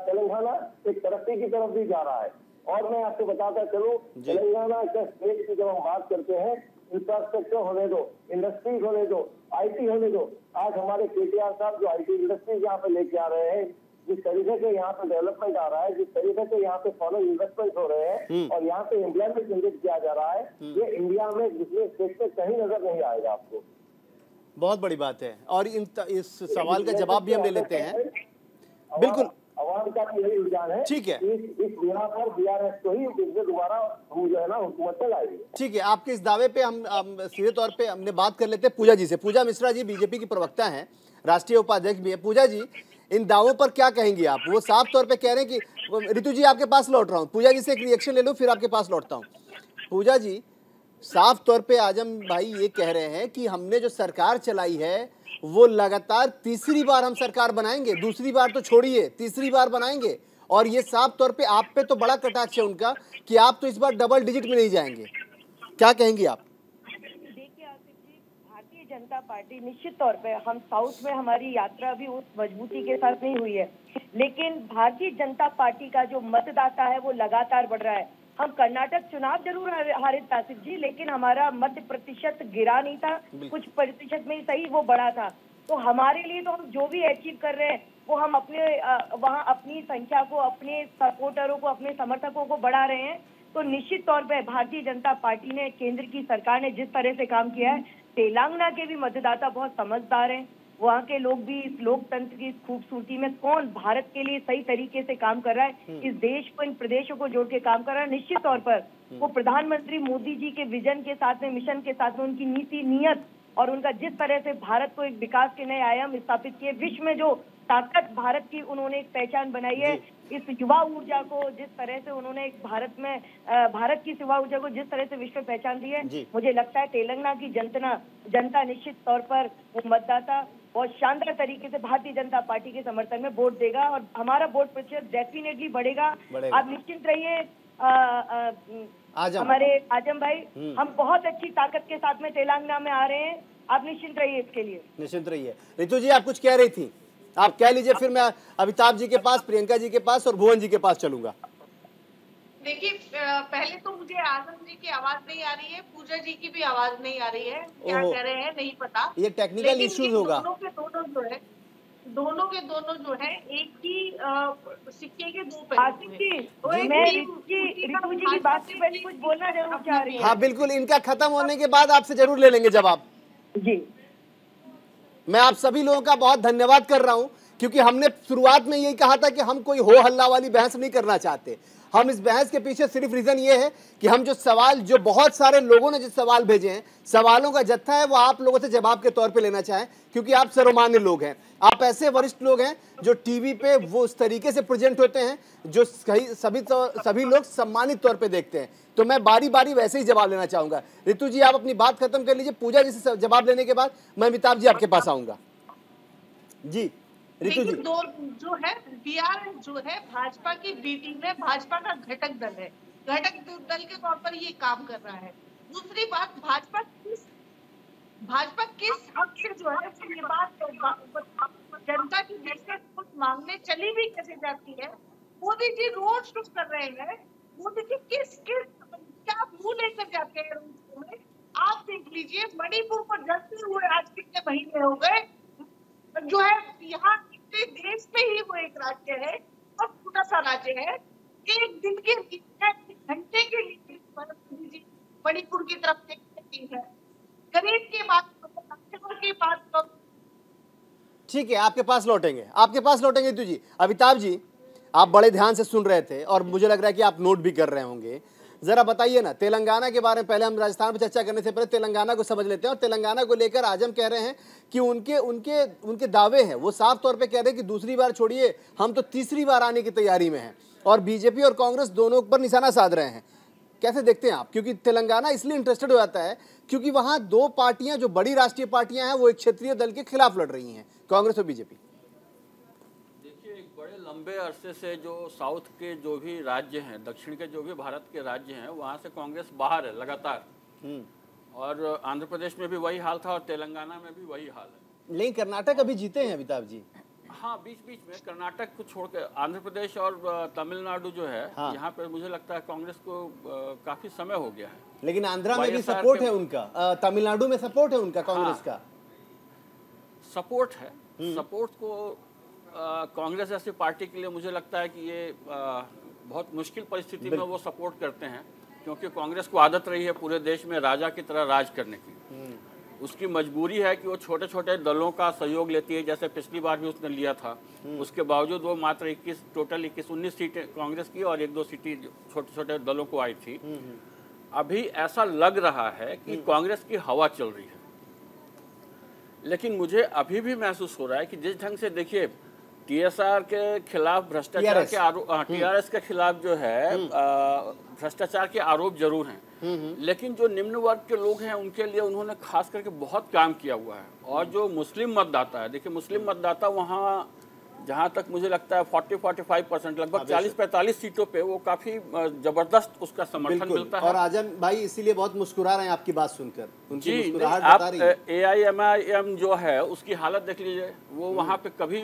तेलंगाना एक तरक्की की तरफ भी जा रहा है। और मैं आपको बताता चलूं, तेलंगाना का स्टेट की जब हम बात करते हैं, इंफ्रास्ट्रक्चर होने दो, इंडस्ट्रीज होने दो, IT होने दो। आज हमारे केटीआर साहब जो IT इंडस्ट्रीज यहाँ पे लेके आ रहे हैं, जिस तरीके से यहाँ पे डेवलपमेंट आ रहा है, जिस तरीके से यहाँ पे फॉरेन इन्वेस्टमेंट हो रहे हैं और यहाँ पे एम्प्लॉयमेंट जनरेट किया जा रहा है, ये इंडिया में दूसरे स्टेट में कहीं नजर नहीं आएगा आपको। बहुत बड़ी बात है। और इस सवाल का जवाब भी हम ले लेते हैं। बिल्कुल, आवाम का यही रुझान है। ठीक है, इस बिना पर BRS को ही दोबारा जो है ना हुकूमत चलाएगी। ठीक है, आपके इस दावे पे हम सीधे तौर पे हमने बात कर लेते हैं पूजा जी से। पूजा मिश्रा जी बीजेपी की प्रवक्ता हैं, राष्ट्रीय उपाध्यक्ष भी है। पूजा जी, इन दावों पर क्या कहेंगी आप? वो साफ तौर पे कह रहे हैं कि ऋतु जी आपके पास लौट रहा हूँ, पूजा जी से एक रिएक्शन ले लो फिर आपके पास लौटता हूँ। पूजा जी, साफ तौर पे आजम भाई ये कह रहे हैं कि हमने जो सरकार चलाई है वो लगातार तीसरी बार हम सरकार बनाएंगे, दूसरी बार तो छोड़िए, तीसरी बार बनाएंगे। और ये साफ तौर पे आप पे तो बड़ा कटाक्ष है उनका कि आप तो इस बार डबल डिजिट में नहीं जाएंगे। क्या कहेंगी आप? देखिए आसिफ जी, भारतीय जनता पार्टी निश्चित तौर पे, हम साउथ में हमारी यात्रा भी उस मजबूती के साथ नहीं हुई है, लेकिन भारतीय जनता पार्टी का जो मतदाता है वो लगातार बढ़ रहा है। हम कर्नाटक चुनाव जरूर हारे आसिफ जी, लेकिन हमारा मत प्रतिशत गिरा नहीं था, कुछ प्रतिशत में ही सही वो बढ़ा था। तो हमारे लिए तो हम जो भी अचीव कर रहे हैं वो हम अपने वहाँ अपनी संख्या को, अपने सपोर्टरों को, अपने समर्थकों को बढ़ा रहे हैं। तो निश्चित तौर पे भारतीय जनता पार्टी ने, केंद्र की सरकार ने जिस तरह से काम किया है, तेलंगाना के भी मतदाता बहुत समझदार हैं। वहाँ के लोग भी इस लोकतंत्र की खूबसूरती में कौन भारत के लिए सही तरीके से काम कर रहा है, इस देश को, इन प्रदेशों को जोड़ के काम कर रहा है। निश्चित तौर पर वो प्रधानमंत्री मोदी जी के विजन के साथ में, मिशन के साथ में, उनकी नीति, नियत और उनका जिस तरह से भारत को एक विकास के नए आयाम स्थापित किए, विश्व में जो ताकत भारत की उन्होंने एक पहचान बनाई है, इस युवा ऊर्जा को जिस तरह से उन्होंने एक भारत की युवा ऊर्जा को जिस तरह से विश्व में पहचान दी है, मुझे लगता है तेलंगाना की जनता निश्चित तौर पर वो मतदाता बहुत शानदार तरीके से भारतीय जनता पार्टी के समर्थन में वोट देगा और हमारा वोट प्रतिशत डेफिनेटली बढ़ेगा। आप निश्चिंत रहिए हमारे आजम भाई, हम बहुत अच्छी ताकत के साथ में तेलंगाना में आ रहे हैं। आप निश्चिंत रहिए, इसके लिए निश्चिंत रहिए। ऋतु जी, आप कुछ कह रही थी, आप कह लीजिए, फिर मैं अमिताभ जी के पास, प्रियंका जी के पास और भुवन जी के पास चलूंगा। देखिए, पहले तो मुझे आजम जी की आवाज नहीं आ रही है, पूजा जी की भी आवाज नहीं आ रही है, क्या कह रहे हैं नहीं पता, ये टेक्निकल इश्यूज होगा। दोनों के दोनों जो है एक ही सिक्के के दो पहलू। मैं ऋतु जी की बात से पहले कुछ बोलना जरूर चाह रही हूँ। हाँ बिल्कुल, इनका खत्म होने के बाद आपसे जरूर ले लेंगे जवाब जी। मैं आप सभी लोगों का बहुत धन्यवाद कर रहा हूं, क्योंकि हमने शुरुआत में यही कहा था कि हम कोई हो हल्ला वाली बहस नहीं करना चाहते। हम इस बहस के पीछे सिर्फ रीजन ये है कि हम जो सवाल, जो बहुत सारे लोगों ने जो सवाल भेजे हैं, सवालों का जत्था है, वो आप लोगों से जवाब के तौर पे लेना चाहें, क्योंकि आप सर्वमान्य लोग हैं, आप ऐसे वरिष्ठ लोग हैं जो टीवी पे वो उस तरीके से प्रेजेंट होते हैं जो सभी लोग सम्मानित तौर पे देखते हैं। तो मैं बारी बारी वैसे ही जवाब लेना चाहूंगा। ऋतु जी, आप अपनी बात खत्म कर लीजिए, पूजा जी से जवाब लेने के बाद मैं अमिताभ जी आपके पास आऊंगा। जी ऋतु जी, दो जो है BRS जो है भाजपा की बी टीम है, भाजपा का घटक दल है, घटक दल के तौर पर ये काम कर रहा है। दूसरी बात, भाजपा किस हक से जो है ये बात जनता की बीच में कुछ मांगने चली भी कैसे जाती है। मोदी जी रोड शो कर रहे हैं, मोदी जी किस क्या मुंह लेकर जाते हैं रोड शो में, आप देख लीजिए। मणिपुर को जलते हुए आज कितने महीने हो गए, जो है यहाँ देश में ही वो एक राज्य है और छोटा सा राज्य है, एक दिन के घंटे के लिए मणिपुर की तरफ देखती है। गरीब की बात की बात ठीक है, आपके पास लौटेंगे ऋतु जी। अमिताभ जी, आप बड़े ध्यान से सुन रहे थे और मुझे लग रहा है कि आप नोट भी कर रहे होंगे। जरा बताइए ना, तेलंगाना के बारे में पहले, हम राजस्थान पर चर्चा करने से पहले तेलंगाना को समझ लेते हैं। और तेलंगाना को लेकर आज हम कह रहे हैं कि उनके उनके उनके दावे हैं, वो साफ तौर पे कह रहे हैं कि दूसरी बार छोड़िए, हम तो तीसरी बार आने की तैयारी में हैं, और बीजेपी और कांग्रेस दोनों पर निशाना साध रहे हैं। कैसे देखते हैं आप? क्योंकि तेलंगाना इसलिए इंटरेस्टेड हो जाता है क्योंकि वहां दो पार्टियां जो बड़ी राष्ट्रीय पार्टियां हैं वो एक क्षेत्रीय दल के खिलाफ लड़ रही हैं, कांग्रेस और बीजेपी। देखिए, एक बड़े लंबे अरसे से जो साउथ के जो भी राज्य हैं, दक्षिण के जो भी भारत के राज्य हैं, वहाँ से कांग्रेस बाहर है लगातार। और आंध्र प्रदेश में भी वही हाल था और तेलंगाना में भी वही हाल है। लेकिन कर्नाटक अभी जीते हैं अमिताभ जी। हाँ, बीच बीच में कर्नाटक को छोड़कर आंध्र प्रदेश और तमिलनाडु जो है, हाँ। यहाँ पे मुझे लगता है कांग्रेस को काफी समय हो गया है। लेकिन आंध्रा में भी सपोर्ट है उनका, तमिलनाडु में सपोर्ट है उनका, कांग्रेस का सपोर्ट है। सपोर्ट को कांग्रेस जैसी पार्टी के लिए मुझे लगता है कि ये बहुत मुश्किल परिस्थिति में वो सपोर्ट करते हैं, क्योंकि कांग्रेस को आदत रही है पूरे देश में राजा की तरह राज करने की। उसकी मजबूरी है कि वो छोटे छोटे दलों का सहयोग लेती है, जैसे पिछली बार भी उसने लिया था। उसके बावजूद वो मात्र 19 सीटें कांग्रेस की और 1-2 सीटें छोटे छोटे दलों को आई थी। अभी ऐसा लग रहा है कि कांग्रेस की हवा चल रही है, लेकिन मुझे अभी भी महसूस हो रहा है कि जिस ढंग से, देखिए, टीएसआर के खिलाफ भ्रष्टाचार के आरोप, टीआरएस के खिलाफ जो है भ्रष्टाचार के आरोप जरूर हैं, लेकिन जो निम्न वर्ग के लोग हैं उनके लिए उन्होंने खास करके बहुत काम किया हुआ है। और जो मुस्लिम मतदाता है, देखिए, मुस्लिम मतदाता वहाँ जहाँ तक मुझे लगता है 40-45%, लगभग 40-45 सीटों पे वो काफी जबरदस्त उसका समर्थन मिलता है। और आजम भाई इसीलिए बहुत मुस्कुरा रहे हैं आपकी बात सुनकर, उनकी मुस्कुराहट आप बता रही है। AIMIM जो है उसकी हालत देख लीजिए, वो वहाँ पे कभी,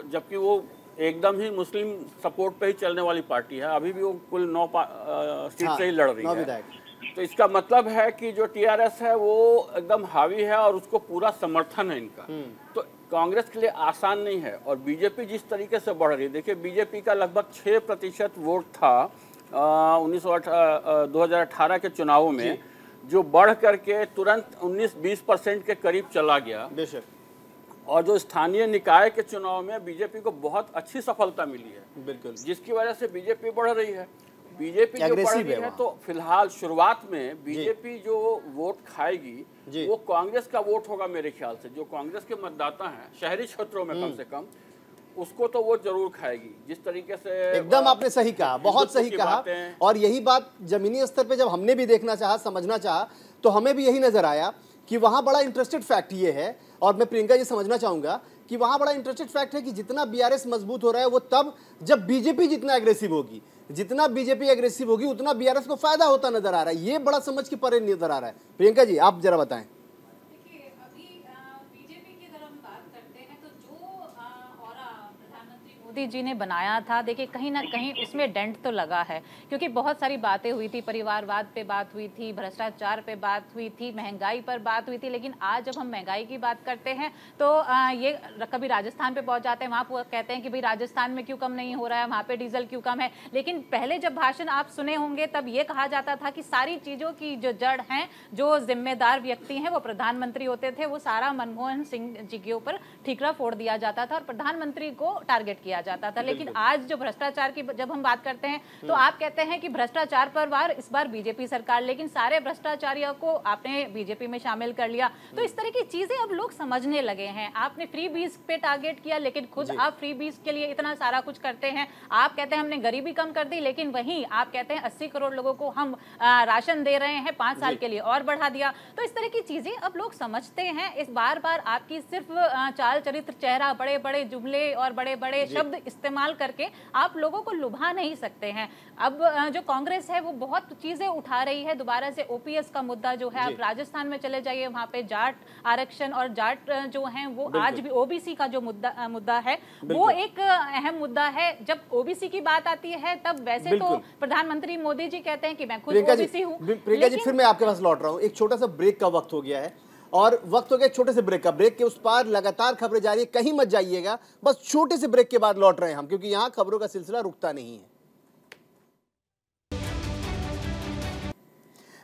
जबकि वो एकदम ही मुस्लिम सपोर्ट पे ही चलने वाली पार्टी है, अभी भी वो कुल 9 सीट से ही लड़ रही है। तो इसका मतलब है कि जो टीआरएस है वो एकदम हावी है और उसको पूरा समर्थन है इनका। तो कांग्रेस के लिए आसान नहीं है। और बीजेपी जिस तरीके से बढ़ रही है, देखिए, बीजेपी का लगभग 6% वोट था 2018 के चुनावों में, जो बढ़ करके तुरंत 19-20% के करीब चला गया। बेशक। और जो स्थानीय निकाय के चुनाव में बीजेपी को बहुत अच्छी सफलता मिली है, बिल्कुल, जिसकी वजह से बीजेपी बढ़ रही है। बीजेपी जो बढ़ रही है, तो फिलहाल शुरुआत में बीजेपी जो वोट खाएगी वो कांग्रेस का वोट होगा मेरे ख्याल से। जो कांग्रेस के मतदाता हैं शहरी क्षेत्रों में कम से कम, उसको तो वो जरूर खाएगी। जिस तरीके से एकदम आपने सही कहा, बहुत सही कहा। और यही बात जमीनी स्तर पे जब हमने भी देखना चाहा, समझना चाहा, तो हमें भी यही नजर आया कि वहां बड़ा इंटरेस्टेड फैक्ट ये है, और मैं प्रियंका जी समझना चाहूंगा कि वहां बड़ा इंटरेस्टेड फैक्ट है कि जितना बीआरएस मजबूत हो रहा है वो तब जब बीजेपी जितना एग्रेसिव होगी, जितना बीजेपी एग्रेसिव होगी उतना बीआरएस को फायदा होता नजर आ रहा है। ये बड़ा समझ के परे नजर आ रहा है। प्रियंका जी आप जरा बताएं। देखिए, अभी बीजेपी की अगर हम बात करते हैं तो जो ऑरा प्रधानमंत्री मोदी जी ने बनाया था, देखिए, कहीं ना कहीं उसमें डेंट तो लगा है, क्योंकि बहुत सारी बातें हुई थी, परिवारवाद पे बात हुई थी, भ्रष्टाचार पे बात हुई थी, महंगाई पर बात हुई थी। लेकिन आज जब हम महंगाई की बात करते हैं तो ये कभी राजस्थान पे पहुंच जाते हैं, वहाँ कहते हैं कि भाई राजस्थान में क्यों कम नहीं हो रहा है, वहाँ पे डीजल क्यों कम है। लेकिन पहले जब भाषण आप सुने होंगे तब ये कहा जाता था कि सारी चीज़ों की जो जड़ हैं, जो जिम्मेदार व्यक्ति हैं वो प्रधानमंत्री होते थे, वो सारा मनमोहन सिंह जी के ऊपर ठीकरा फोड़ दिया जाता था और प्रधानमंत्री को टारगेट किया जाता था। लेकिन आज जो भ्रष्टाचार की जब हम बात करते हैं तो आप कहते हैं कि भ्रष्टाचार पर वार इस बार बीजेपी सरकार, लेकिन सारे भ्रष्टाचारियों को आपने बीजेपी में शामिल कर लिया। तो इस तरह की चीजें अब लोग समझने लगे हैं। आपने फ्री बीज पे टारगेट किया, लेकिन खुद आप फ्री बीज के लिए इतना सारा कुछ करते हैं। आप कहते हैं हमने गरीबी कम कर दी, लेकिन वहीं आप कहते हैं 80 करोड़ लोगों को हम राशन दे रहे हैं 5 साल के लिए और बढ़ा दिया। तो इस तरह की चीजें अब लोग समझते हैं। इस बार बार आपकी सिर्फ चाल चरित्र, चेहरा, बड़े बड़े जुमले और बड़े बड़े शब्द इस्तेमाल करके आप लोगों को लुभा नहीं सकते हैं। अब जो कांग्रेस है वो बहुत चीजें उठा रही है। दोबारा से ओपीएस का मुद्दा जो है, आप राजस्थान में चले जाइए, वहां पे जाट आरक्षण और जाट जो हैं वो आज भी ओबीसी का जो मुद्दा है वो एक अहम मुद्दा है। जब ओबीसी की बात आती है तब वैसे तो प्रधानमंत्री मोदी जी कहते हैं कि मैं खुद ओबीसी हूँ। प्रियंका जी फिर मैं आपके पास लौट रहा हूँ। एक छोटा सा ब्रेक का वक्त हो गया है और वक्त हो गया छोटे से ब्रेक का। ब्रेक के उस पार लगातार खबरें जारी है, कहीं मत जाइएगा, बस छोटे से ब्रेक के बाद लौट रहे हैं हम, क्योंकि यहाँ खबरों का सिलसिला रुकता नहीं है।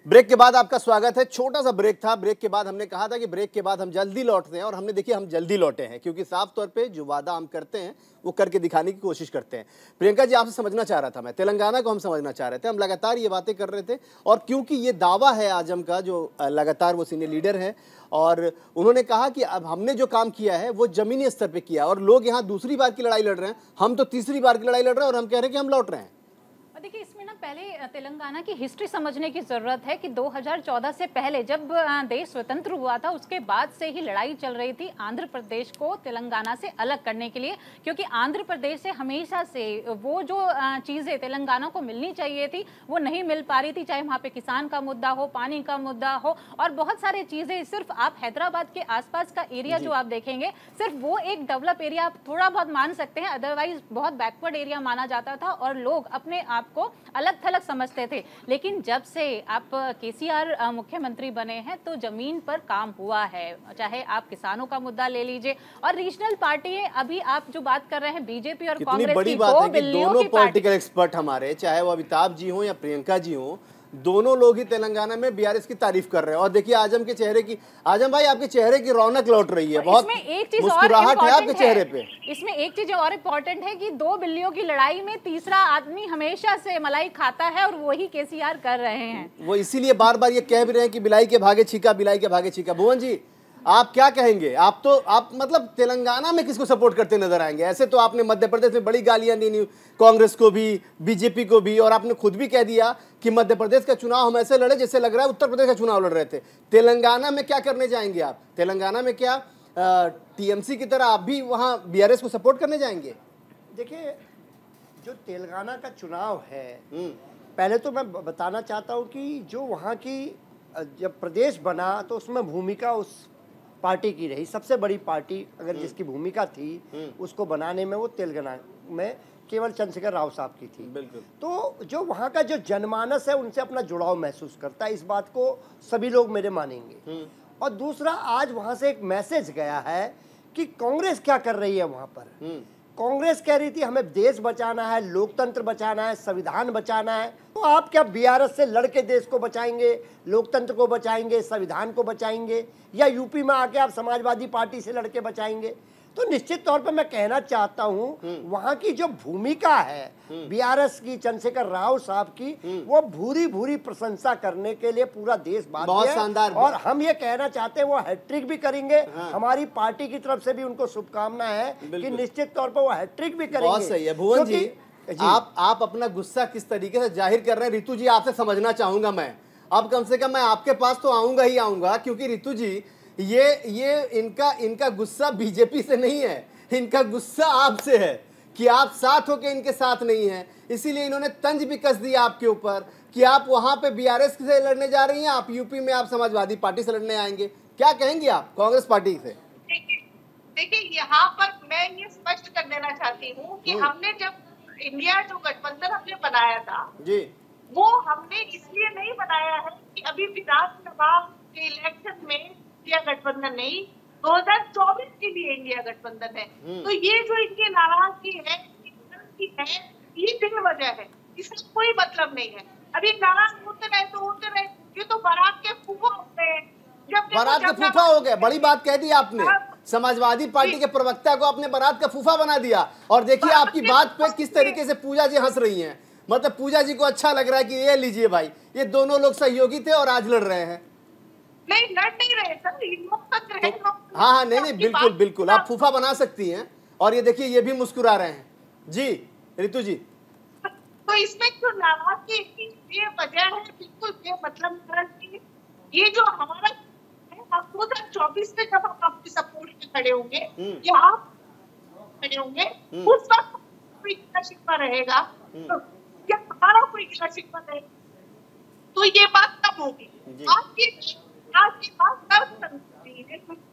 ब्रेक के बाद आपका स्वागत है। छोटा सा ब्रेक था। ब्रेक के बाद हमने कहा था कि ब्रेक के बाद हम जल्दी लौटते हैं और हमने देखिए हम जल्दी लौटे हैं, क्योंकि साफ तौर पे जो वादा हम करते हैं वो करके दिखाने की कोशिश करते हैं। प्रियंका जी, आपसे समझना चाह रहा था मैं, तेलंगाना को हम समझना चाह रहे थे, हम लगातार ये बातें कर रहे थे और क्योंकि ये दावा है आजम का, जो लगातार वो सीनियर लीडर है और उन्होंने कहा कि अब हमने जो काम किया है वो जमीनी स्तर पर किया और लोग यहाँ दूसरी बार की लड़ाई लड़ रहे हैं, हम तो तीसरी बार की लड़ाई लड़ रहे हैं और हम कह रहे हैं कि हम लौट रहे हैं। देखिए, इसमें ना पहले तेलंगाना की हिस्ट्री समझने की ज़रूरत है कि 2014 से पहले जब देश स्वतंत्र हुआ था उसके बाद से ही लड़ाई चल रही थी आंध्र प्रदेश को तेलंगाना से अलग करने के लिए, क्योंकि आंध्र प्रदेश से हमेशा से वो जो चीज़ें तेलंगाना को मिलनी चाहिए थी वो नहीं मिल पा रही थी, चाहे वहाँ पे किसान का मुद्दा हो, पानी का मुद्दा हो और बहुत सारी चीज़ें। सिर्फ आप हैदराबाद के आसपास का एरिया जो आप देखेंगे, सिर्फ वो एक डेवलप एरिया आप थोड़ा बहुत मान सकते हैं, अदरवाइज बहुत बैकवर्ड एरिया माना जाता था और लोग अपने आप को अलग थलग समझते थे। लेकिन जब से आप केसीआर मुख्यमंत्री बने हैं तो जमीन पर काम हुआ है, चाहे आप किसानों का मुद्दा ले लीजिए और रीजनल पार्टी है। अभी आप जो बात कर रहे हैं बीजेपी और कांग्रेस बड़ी की, बात दो है कि बिल्लियों दोनों की पॉलिटिकल एक्सपर्ट हमारे, चाहे वो अमिताभ जी हो या प्रियंका जी हो, दोनों लोग ही तेलंगाना में बीआरएस की तारीफ कर रहे हैं। और देखिए आजम के चेहरे की, आजम भाई आपके चेहरे की रौनक लौट रही है, बहुत मुस्कुराहट है आपके चेहरे पे। इसमें एक चीज और इम्पोर्टेंट है कि दो बिल्लियों की लड़ाई में तीसरा आदमी हमेशा से मलाई खाता है और वही केसीआर कर रहे हैं। वो इसीलिए बार बार ये कह भी रहे हैं कि बिलाई के भागे छीका, बिलाई के भागे छीका। भुवन जी, आप क्या कहेंगे? आप मतलब तेलंगाना में किसको सपोर्ट करते नजर आएंगे? ऐसे तो आपने मध्य प्रदेश में बड़ी गालियां दी कांग्रेस को भी, बीजेपी को भी, और आपने खुद भी कह दिया कि मध्य प्रदेश का चुनाव हम ऐसे लड़े जैसे लग रहा है उत्तर प्रदेश का चुनाव लड़ रहे थे। तेलंगाना में क्या करने जाएंगे आप? तेलंगाना में क्या टीएमसी की तरह आप भी वहां बीआरएस को सपोर्ट करने जाएंगे? देखिए, जो तेलंगाना का चुनाव है, पहले तो मैं बताना चाहता हूँ कि जो वहाँ की जब प्रदेश बना तो उसमें भूमिका उस पार्टी की रही। सबसे बड़ी पार्टी अगर जिसकी भूमिका थी उसको बनाने में, वो तेलंगाना में केवल चंद्रशेखर राव साहब की थी। बिल्कुल। तो जो वहाँ का जो जनमानस है उनसे अपना जुड़ाव महसूस करता है, इस बात को सभी लोग मेरे मानेंगे। और दूसरा, आज वहाँ से एक मैसेज गया है कि कांग्रेस क्या कर रही है वहाँ पर। कांग्रेस कह रही थी हमें देश बचाना है, लोकतंत्र बचाना है, संविधान बचाना है। तो आप क्या बीआरएस से लड़के देश को बचाएंगे, लोकतंत्र को बचाएंगे, संविधान को बचाएंगे, या यूपी में आके आप समाजवादी पार्टी से लड़के बचाएंगे? तो निश्चित तौर पर मैं कहना चाहता हूं, वहां की जो भूमिका है बीआरएस की, चंद्रशेखर राव साहब की, वो भूरी भूरी प्रशंसा करने के लिए पूरा देश बाध्य है। शानदार। और हम ये कहना चाहते हैं वो हैट्रिक भी करेंगे। हमारी पार्टी की तरफ से भी उनको शुभकामनाएं है कि निश्चित तौर पर वो हैट्रिक भी करेंगे। बहुत सही है भुवन जी। आप अपना गुस्सा किस तरीके से जाहिर कर रहे हैं, रितु जी आपसे समझना चाहूंगा मैं। अब कम से कम मैं आपके पास तो आऊंगा ही आऊंगा, क्योंकि रितु जी ये इनका गुस्सा बीजेपी से नहीं है, इनका गुस्सा आपसे है कि आप साथ होके इनके साथ नहीं हैं। इसीलिए इन्होंने तंज भी कस दिया आपके ऊपर कि आप वहां पे बीआरएस से लड़ने जा रही हैं, आप यूपी में आप समाजवादी पार्टी से लड़ने आएंगे। क्या कहेंगे आप कांग्रेस पार्टी से? देखिए, यहाँ पर मैं ये स्पष्ट कर देना चाहती हूँ कि हमने जब इंडिया जो गठबंधन हमने बनाया था जी, वो हमने इसलिए नहीं बनाया है कि अभी विधानसभा के इलेक्शन में इंडिया गठबंधन नहीं, 2024 के लिए इंडिया गठबंधन है। तो ये जो इनकी नाराजगी है ये बेवजह है, इसका कोई मतलब नहीं है। अभी नाराज होते रहे, ये तो बारात के फूफा होते हैं। बारात के फूफा हो गए, बड़ी बात कह दी आपने। समाजवादी पार्टी के प्रवक्ता को आपने बारात का फूफा बना दिया। और देखिए आपकी बात पे किस तरीके से पूजा जी हंस रही हैं। मतलब पूजा जी को अच्छा लग रहा है कि ये लीजिए भाई, ये दोनों लोग सहयोगी थे और आज लड़ रहे हैं। नहीं, लड़ नहीं रहे सर, लोकतंत्र है। हाँ, नहीं, बिल्कुल आप फूफा बना सकती हैं। और ये देखिए ये भी मुस्कुरा रहे हैं। जी रितु जी, तो इसमें जो नाराजगी ये वजह है, बिल्कुल बेमतलब। ये जो हमारा हम 2024 में जब हम आपकी सपोर्ट में खड़े होंगे या आप खड़े होंगे, उस वक्त कोई गिला शिकवा रहेगा या हमारा कोई गिला शिकवा रहेगा, तो ये बात तब होगी। आपकी बात तब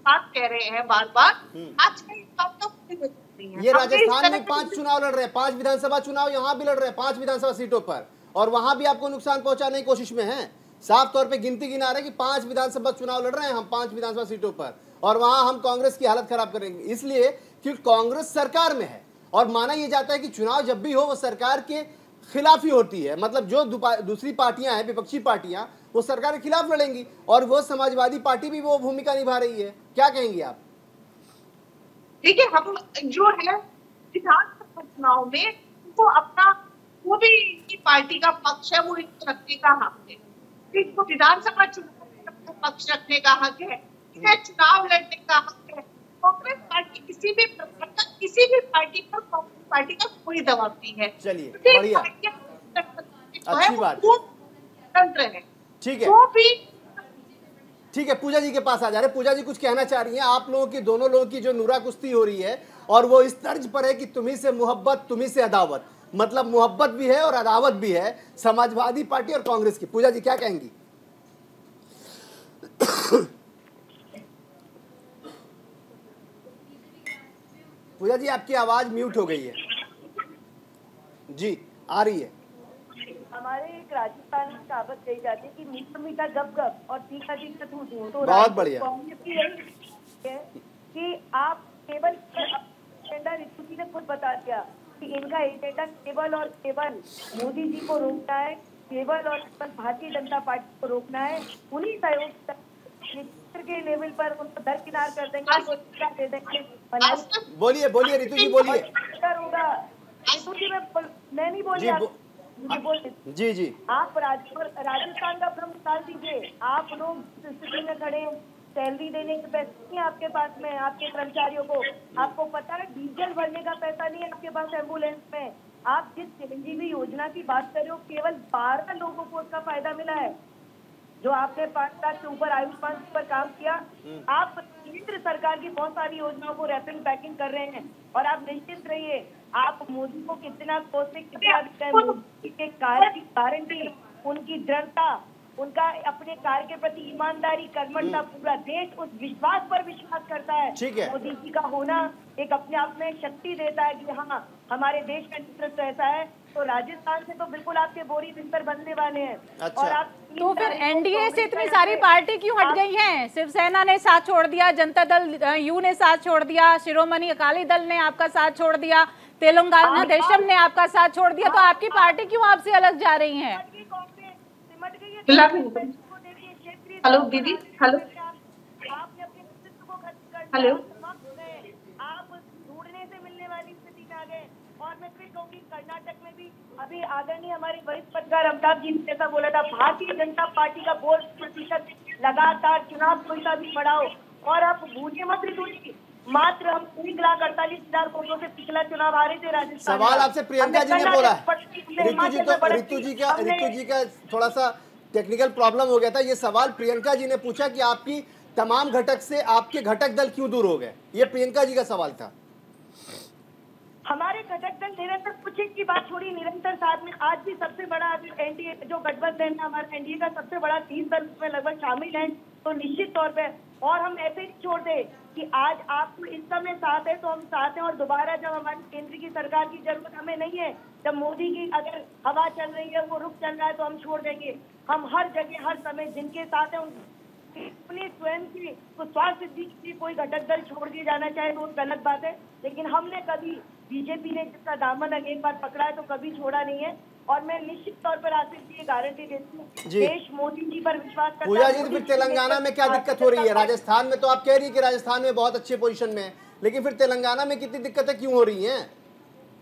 बात कह रहे हैं बार बार, आज कल बात तो नहीं है। ये राजस्थान में 5 चुनाव लड़ रहे हैं, 5 विधानसभा चुनाव यहाँ भी लड़ रहे हैं, 5 विधानसभा सीटों पर, और वहां भी आपको नुकसान पहुंचाने की कोशिश में है। साफ तौर पे गिनती गिना रहे हैं कि 5 विधानसभा चुनाव लड़ रहे हैं हम 5 विधानसभा सीटों पर, और वहां हम कांग्रेस की हालत खराब करेंगे, इसलिए क्योंकि कांग्रेस सरकार में है और माना यह जाता है कि चुनाव जब भी हो वो सरकार के खिलाफी होती है, मतलब जो दूसरी पार्टियां हैं, विपक्षी पार्टियां, वो सरकार के खिलाफ लड़ेंगी और वो समाजवादी पार्टी भी वो भूमिका निभा रही है। क्या कहेंगी आप? देखिए, हम जो है विधानसभा चुनाव में उनको अपना वो भी पार्टी का पक्ष है, वो इनको रखने का हक है। इनको विधानसभा चुनाव में अपना पक्ष रखने का हक है, चुनाव लड़ने का हक है। कांग्रेस पार्टी किसी भी पार्टी पर कांग्रेस पार्टी का कोई दबाव नहीं है। चलिए, बढ़िया, अच्छी बात, तंत्र है। ठीक है, तो भी ठीक है। पूजा जी के पास आ जा रहे। पूजा जी कुछ कहना चाह रही हैं। आप लोगों की, दोनों लोगों की जो नूरा कुश्ती हो रही है और वो इस तर्ज पर है कि तुम्ही से मोहब्बत, तुम्ही से अदावत, मतलब मोहब्बत भी है और अदावत भी है समाजवादी पार्टी और कांग्रेस की। पूजा जी क्या कहेंगी? पूजा जी आपकी आवाज म्यूट हो गई है। जी आ रही है। हमारे एक राजस्थान में कहावत कही जाती है कि मीठा मीठा गप गप और तीखा तीखा तू तू। तो बहुत बढ़िया। कांग्रेस की यही है कि आप केवल एजेंडा, ऋतु जी ने खुद बता दिया कि इनका एजेंडा केवल और केवल मोदी जी को रोकना है, केवल और केवल भारतीय जनता पार्टी को रोकना है। उन्हीं सहयोग के लेवल पर उनको दरकिनार कर देंगे, दे देंगे। बोलिए बोलिए ऋतु जी, बोलिए। होगा ऋतु जी, मैं नहीं बोली जी जी, आप राजस्थान का भ्रम निकाल दीजिए। आप लोग स्थिति में खड़े हैं, सैलरी देने के पैसे नहीं आपके पास में, आपके कर्मचारियों को। आपको पता है डीजल भरने का पैसा नहीं है आपके पास एम्बुलेंस में। आप जिस चिरंजीवी योजना की बात कर रहे हो, केवल 12 लोगों को उसका फायदा मिला है। जो आपने 5 लाख से ऊपर आयुष्मान पर काम किया, आप केंद्र सरकार की बहुत सारी योजनाओं को रैपिंग पैकिंग कर रहे हैं। और आप निश्चित रहिए, आप मोदी को कितना कोसे कितना मोदी के कार्य की गारंटी, उनकी दृढ़ता, उनका अपने कार्य के प्रति ईमानदारी, कर्मठता, पूरा देश उस विश्वास पर विश्वास करता है। मोदी जी का होना एक अपने आप में शक्ति देता है कि हाँ, हमारे देश का नेतृत्व ऐसा है। तो राजस्थान से तो बिल्कुल आपके बोरी बिस्तर बनने वाले हैं। अच्छा। और आप तो फिर एनडीए से इतनी सारी पार्टी क्यों हट गई हैं? शिवसेना ने साथ छोड़ दिया, जनता दल यू ने साथ छोड़ दिया, शिरोमणि अकाली दल ने आपका साथ छोड़ दिया, तेलंगाना देशम ने आपका साथ छोड़ दिया, तो आपकी पार्टी क्यों आपसे अलग जा रही है? हेलो दीदी, हेलो हेलो, आप ढूंढने से मिलने वाली स्थिति में आ गए। और मैं फिर कहूँगी, कर्नाटक में भी अभी आदरणीय हमारे वरिष्ठ पत्रकार अमिताभ जी ने ऐसा बोला था, भारतीय जनता पार्टी का 12% लगातार चुनाव कोई भी बढ़ाओ। और आप भूलिए मत ऋतु जी, मात्र हम 1,48,000 वोटों से पिछला चुनाव हारे थे राजस्थान। सवाल आपसे प्रियंका जी ने बोला है। ऋतु जी का थोड़ा सा टेक्निकल प्रॉब्लम हो गया था। ये सवाल प्रियंका जी ने पूछा कि आपकी तमाम घटक से आपके घटक दल क्यों दूर हो गए, ये प्रियंका जी का सवाल था। हमारे घटक दल निरंतर, कुछ की बात छोड़ी, निरंतर साथ में आज भी सबसे बड़ा एनडीए जो गठबंधन है हमारा, एनडीए का सबसे बड़ा 30 दल उसमें लगभग शामिल हैं। तो निश्चित तौर पे, और हम ऐसे नहीं छोड़ दे कि आज आपको इस समय साथ है तो हम साथ हैं, और दोबारा जब हमारी केंद्र की सरकार की जरूरत हमें नहीं है, जब मोदी की अगर हवा चल रही है, वो रुख चल रहा है, तो हम छोड़ देंगे। हम हर जगह हर समय जिनके साथ हैं अपने स्वयं की स्वास्थ्य की कोई घटक दल छोड़ दिए जाना चाहे तो गलत बात है, लेकिन हमने कभी, बीजेपी ने जिसका दामन एक बार पकड़ा है तो कभी छोड़ा नहीं है। और मैं निश्चित तौर पर आसिफ जी गारंटी देती हूँ, देश मोदी जी पर विश्वास करता है। पूजा जी, फिर तेलंगाना में क्या दिक्कत हो रही है? राजस्थान में तो आप कह रही है कि राजस्थान में बहुत अच्छे पोजीशन में है, लेकिन फिर तेलंगाना में कितनी दिक्कतें क्यों हो रही हैं?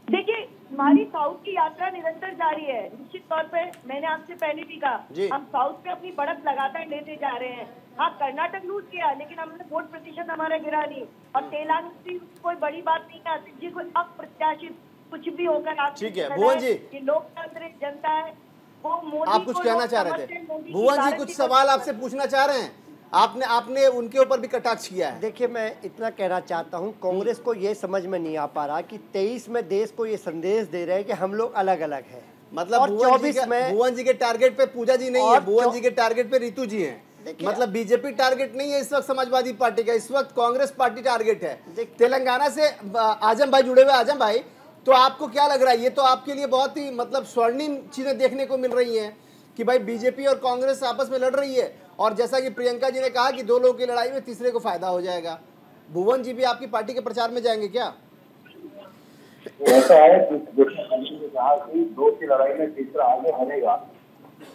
देखिए, हमारी साउथ की यात्रा निरंतर जारी है। निश्चित तौर पे मैंने आपसे पहले भी कहा, हम साउथ पे अपनी बढ़त लगातार लेते जा रहे हैं। हाँ, कर्नाटक लूट किया, लेकिन हमने वोट प्रतिशत हमारा गिरा नहीं। और तेलंगाना की कोई बड़ी बात नहीं है आसिफ जी, कोई अप्रत्याशित कुछ भी होकर आप, ठीक है भुवन जी, लोकतंत्र जनता है वो मोदी, आप कुछ कहना चाह रहे थे? भुवन जी कुछ सवाल आपसे पूछना चाह रहे हैं, आपने उनके ऊपर भी कटाक्ष किया है। देखिए, मैं इतना कहना चाहता हूं, कांग्रेस को ये समझ में नहीं आ पा रहा कि 23 में देश को ये संदेश दे रहे हैं कि हम लोग अलग अलग हैं, मतलब भुवन जी के टारगेट पे पूजा जी नहीं है, भुवन जी के टारगेट पे ऋतु जी हैं। मतलब बीजेपी टारगेट नहीं है इस वक्त समाजवादी पार्टी का, इस वक्त कांग्रेस पार्टी टारगेट है। तेलंगाना से आजम भाई जुड़े हुए। आजम भाई, तो आपको क्या लग रहा है, ये तो आपके लिए बहुत ही मतलब स्वर्णिम चीजें देखने को मिल रही हैं कि भाई बीजेपी और कांग्रेस आपस में लड़ रही है, और जैसा कि प्रियंका जी ने कहा कि 2 लोगों की लड़ाई में तीसरे को फायदा हो जाएगा। भुवन जी भी आपकी पार्टी के प्रचार में जाएंगे क्या? ऐसा है कि जैसे ने कहा कि 2 की लड़ाई में तीसरा आगे हारेगा,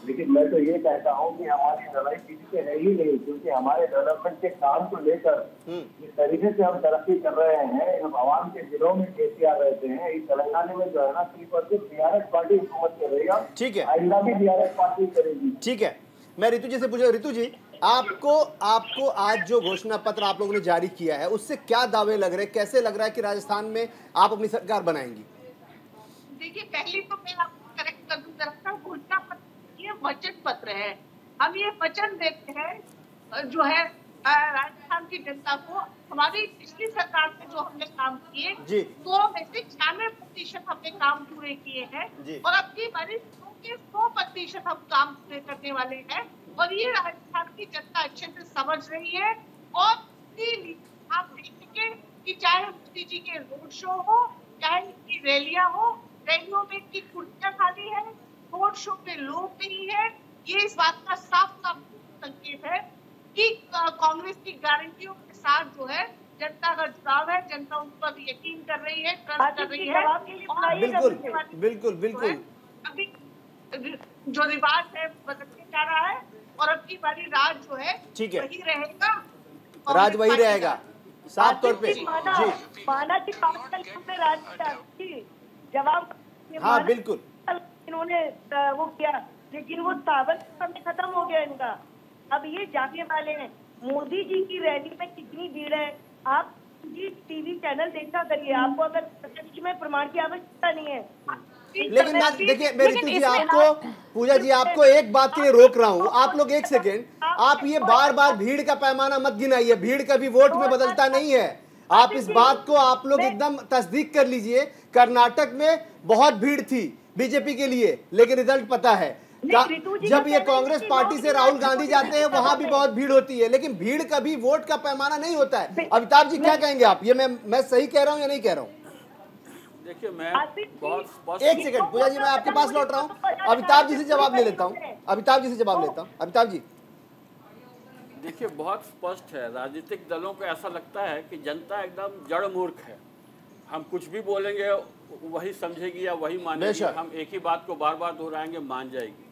लेकिन मैं तो ये कहता हूँ कि हमारी लड़ाई किसी से है ही नहीं, क्योंकि हमारे डेवलपमेंट के काम को लेकर जिस तरीके से हम तरक्की कर रहे हैं, हम आवाम के दिलों में KCR रहते हैं। इस तेलंगाना में जो है ना 3% BRS पार्टी हुकूमत करेगा। ठीक है, आइंदा भी BRS पार्टी करेगी। ठीक है। मैं रितु जी से पूछा, रितु जी आपको आज जो घोषणा पत्र आप लोगों ने जारी किया है उससे क्या दावे लग रहे हैं, कैसे लग रहा है कि राजस्थान में आप अपनी सरकार बनाएंगी? देखिए, पहले तो मैं आपको करेक्ट कर दूं, दरअसल घोषणा पत्र ये वचन पत्र है। हम ये वचन देते हैं जो है राजस्थान की जनता को। हमारी पिछली सरकार में जो हमने काम किए 100 में से 96% हमने काम पूरे किए हैं, और अब की बारी 100% हम काम पूरे करने वाले हैं, और ये राजस्थान की जनता अच्छे से समझ रही है। और इसीलिए आप देखेंगे कि चाहे मोदी जी के रोड शो हो, चाहे इनकी रैलियां हो, रैलियों में इनकी कुर्सियां खाली है, रोड शो पे लोग नहीं है। ये इस बात का साफ साफ संकेत है कि कांग्रेस की गारंटियों के साथ जो है जनता का जुड़ाव है, जनता उन पर यकीन कर रही है, ट्रस्ट कर रही है। बिल्कुल बिल्कुल बिल्कुल। अभी जो रिवाज है बदलने जा रहा है, और अब की बारी राज जो है वही रहेगा, राज वही रहेगा साफ तौर पे। जी माना कि 5 साल में राज जवाब, हाँ बिल्कुल इन्होंने वो किया, लेकिन वो सावन समय खत्म हो गया इनका। अब ये जाने वाले हैं। मोदी जी की रैली में कितनी भीड़ है, आप जी टीवी चैनल देखा करिए, आपको अगर प्रत्यक्ष में प्रमाण की आवश्यकता नहीं है। लेकिन देखिए मैं रितु जी आपको, पूजा जी आपको एक बात के लिए रोक रहा हूँ, आप लोग एक सेकेंड, आप ये बार बार भीड़ का पैमाना मत गिनाइए, भीड़ कभी वोट में बदलता नहीं है। आप इस बात को आप लोग एकदम तस्दीक कर लीजिए। कर्नाटक में बहुत भीड़ थी बीजेपी के लिए, लेकिन रिजल्ट पता है। जब ये कांग्रेस पार्टी से राहुल गांधी जाते हैं वहां भी बहुत भीड़ होती है, लेकिन भीड़ कभी वोट का पैमाना नहीं होता है। अमिताभ जी क्या कहेंगे आप, ये मैं सही कह रहा हूँ या नहीं कह रहा हूँ? देखिए मैं बहुत एक सेकंड पूजा जी, मैं आपके पास लौट रहा हूँ, अमिताभ जी से जवाब ले लेता हूँ। अमिताभ जी से जवाब लेता हूँ। अमिताभ जी देखिए, बहुत स्पष्ट है, राजनीतिक दलों को ऐसा लगता है कि जनता एकदम जड़ मूर्ख है, हम कुछ भी बोलेंगे वही समझेगी या वही मानेगी, हम एक ही बात को बार बार दोहराएंगे मान जाएगी।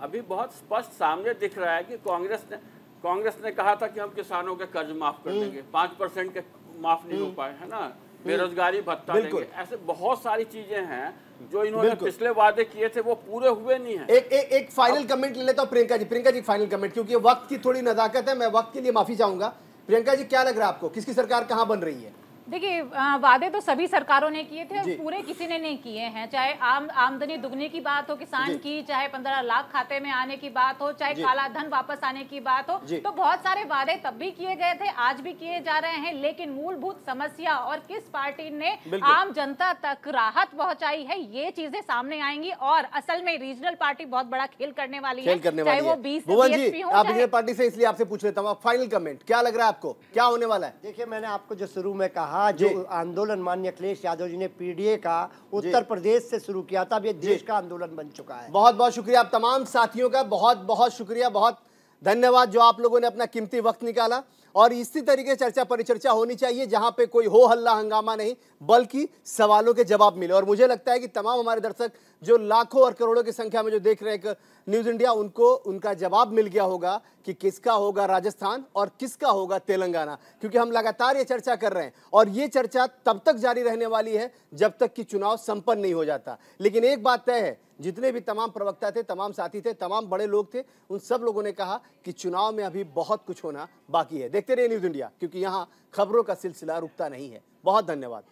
अभी बहुत स्पष्ट सामने दिख रहा है कि कांग्रेस ने कहा था कि हम किसानों के कर्ज माफ कर देंगे, 5% के माफ नहीं हो पाए, है ना, बेरोजगारी भत्ता देंगे, ऐसे बहुत सारी चीजें हैं जो इन्होंने पिछले वादे किए थे वो पूरे हुए नहीं है। एक फाइनल कमेंट ले लेता हूँ प्रियंका जी फाइनल कमेंट, क्योंकि वक्त की थोड़ी नजाकत है, मैं वक्त के लिए माफी चाहूंगा। प्रियंका जी क्या लग रहा है आपको, किसकी सरकार कहाँ बन रही है? देखिए, वादे तो सभी सरकारों ने किए थे और पूरे किसी ने नहीं किए हैं। चाहे आमदनी दुगनी की बात हो किसान की, चाहे 15 लाख खाते में आने की बात हो, चाहे काला धन वापस आने की बात हो, तो बहुत सारे वादे तब भी किए गए थे, आज भी किए जा रहे हैं। लेकिन मूलभूत समस्या और किस पार्टी ने आम जनता तक राहत पहुंचाई है, ये चीजें सामने आएंगी। और असल में रीजनल पार्टी बहुत बड़ा खेल करने वाली है, चाहे वो 20 बीएसपी हो। आप रीजनल पार्टी से इसलिए आपसे पूछ लेता हूँ, फाइनल कमेंट क्या लग रहा है आपको, क्या होने वाला है? देखिए, मैंने आपको जो शुरू में कहा, जो आंदोलन माननीय अखिलेश यादव जी ने पीडीए का उत्तर प्रदेश से शुरू किया था, अब ये देश का आंदोलन बन चुका है। बहुत बहुत शुक्रिया आप तमाम साथियों का, बहुत बहुत शुक्रिया, बहुत धन्यवाद जो आप लोगों ने अपना कीमती वक्त निकाला। और इसी तरीके से चर्चा परिचर्चा होनी चाहिए, जहां पे कोई हो हल्ला हंगामा नहीं, बल्कि सवालों के जवाब मिले। और मुझे लगता है कि तमाम हमारे दर्शक जो लाखों और करोड़ों की संख्या में जो देख रहे हैं न्यूज़ इंडिया, उनको उनका जवाब मिल गया होगा कि किसका होगा राजस्थान और किसका होगा तेलंगाना, क्योंकि हम लगातार ये चर्चा कर रहे हैं और ये चर्चा तब तक जारी रहने वाली है जब तक कि चुनाव संपन्न नहीं हो जाता। लेकिन एक बात तय है, जितने भी तमाम प्रवक्ता थे, तमाम साथी थे, तमाम बड़े लोग थे, उन सब लोगों ने कहा कि चुनाव में अभी बहुत कुछ होना बाकी है। देखते रहिए न्यूज़ इंडिया, क्योंकि यहाँ खबरों का सिलसिला रुकता नहीं है। बहुत धन्यवाद।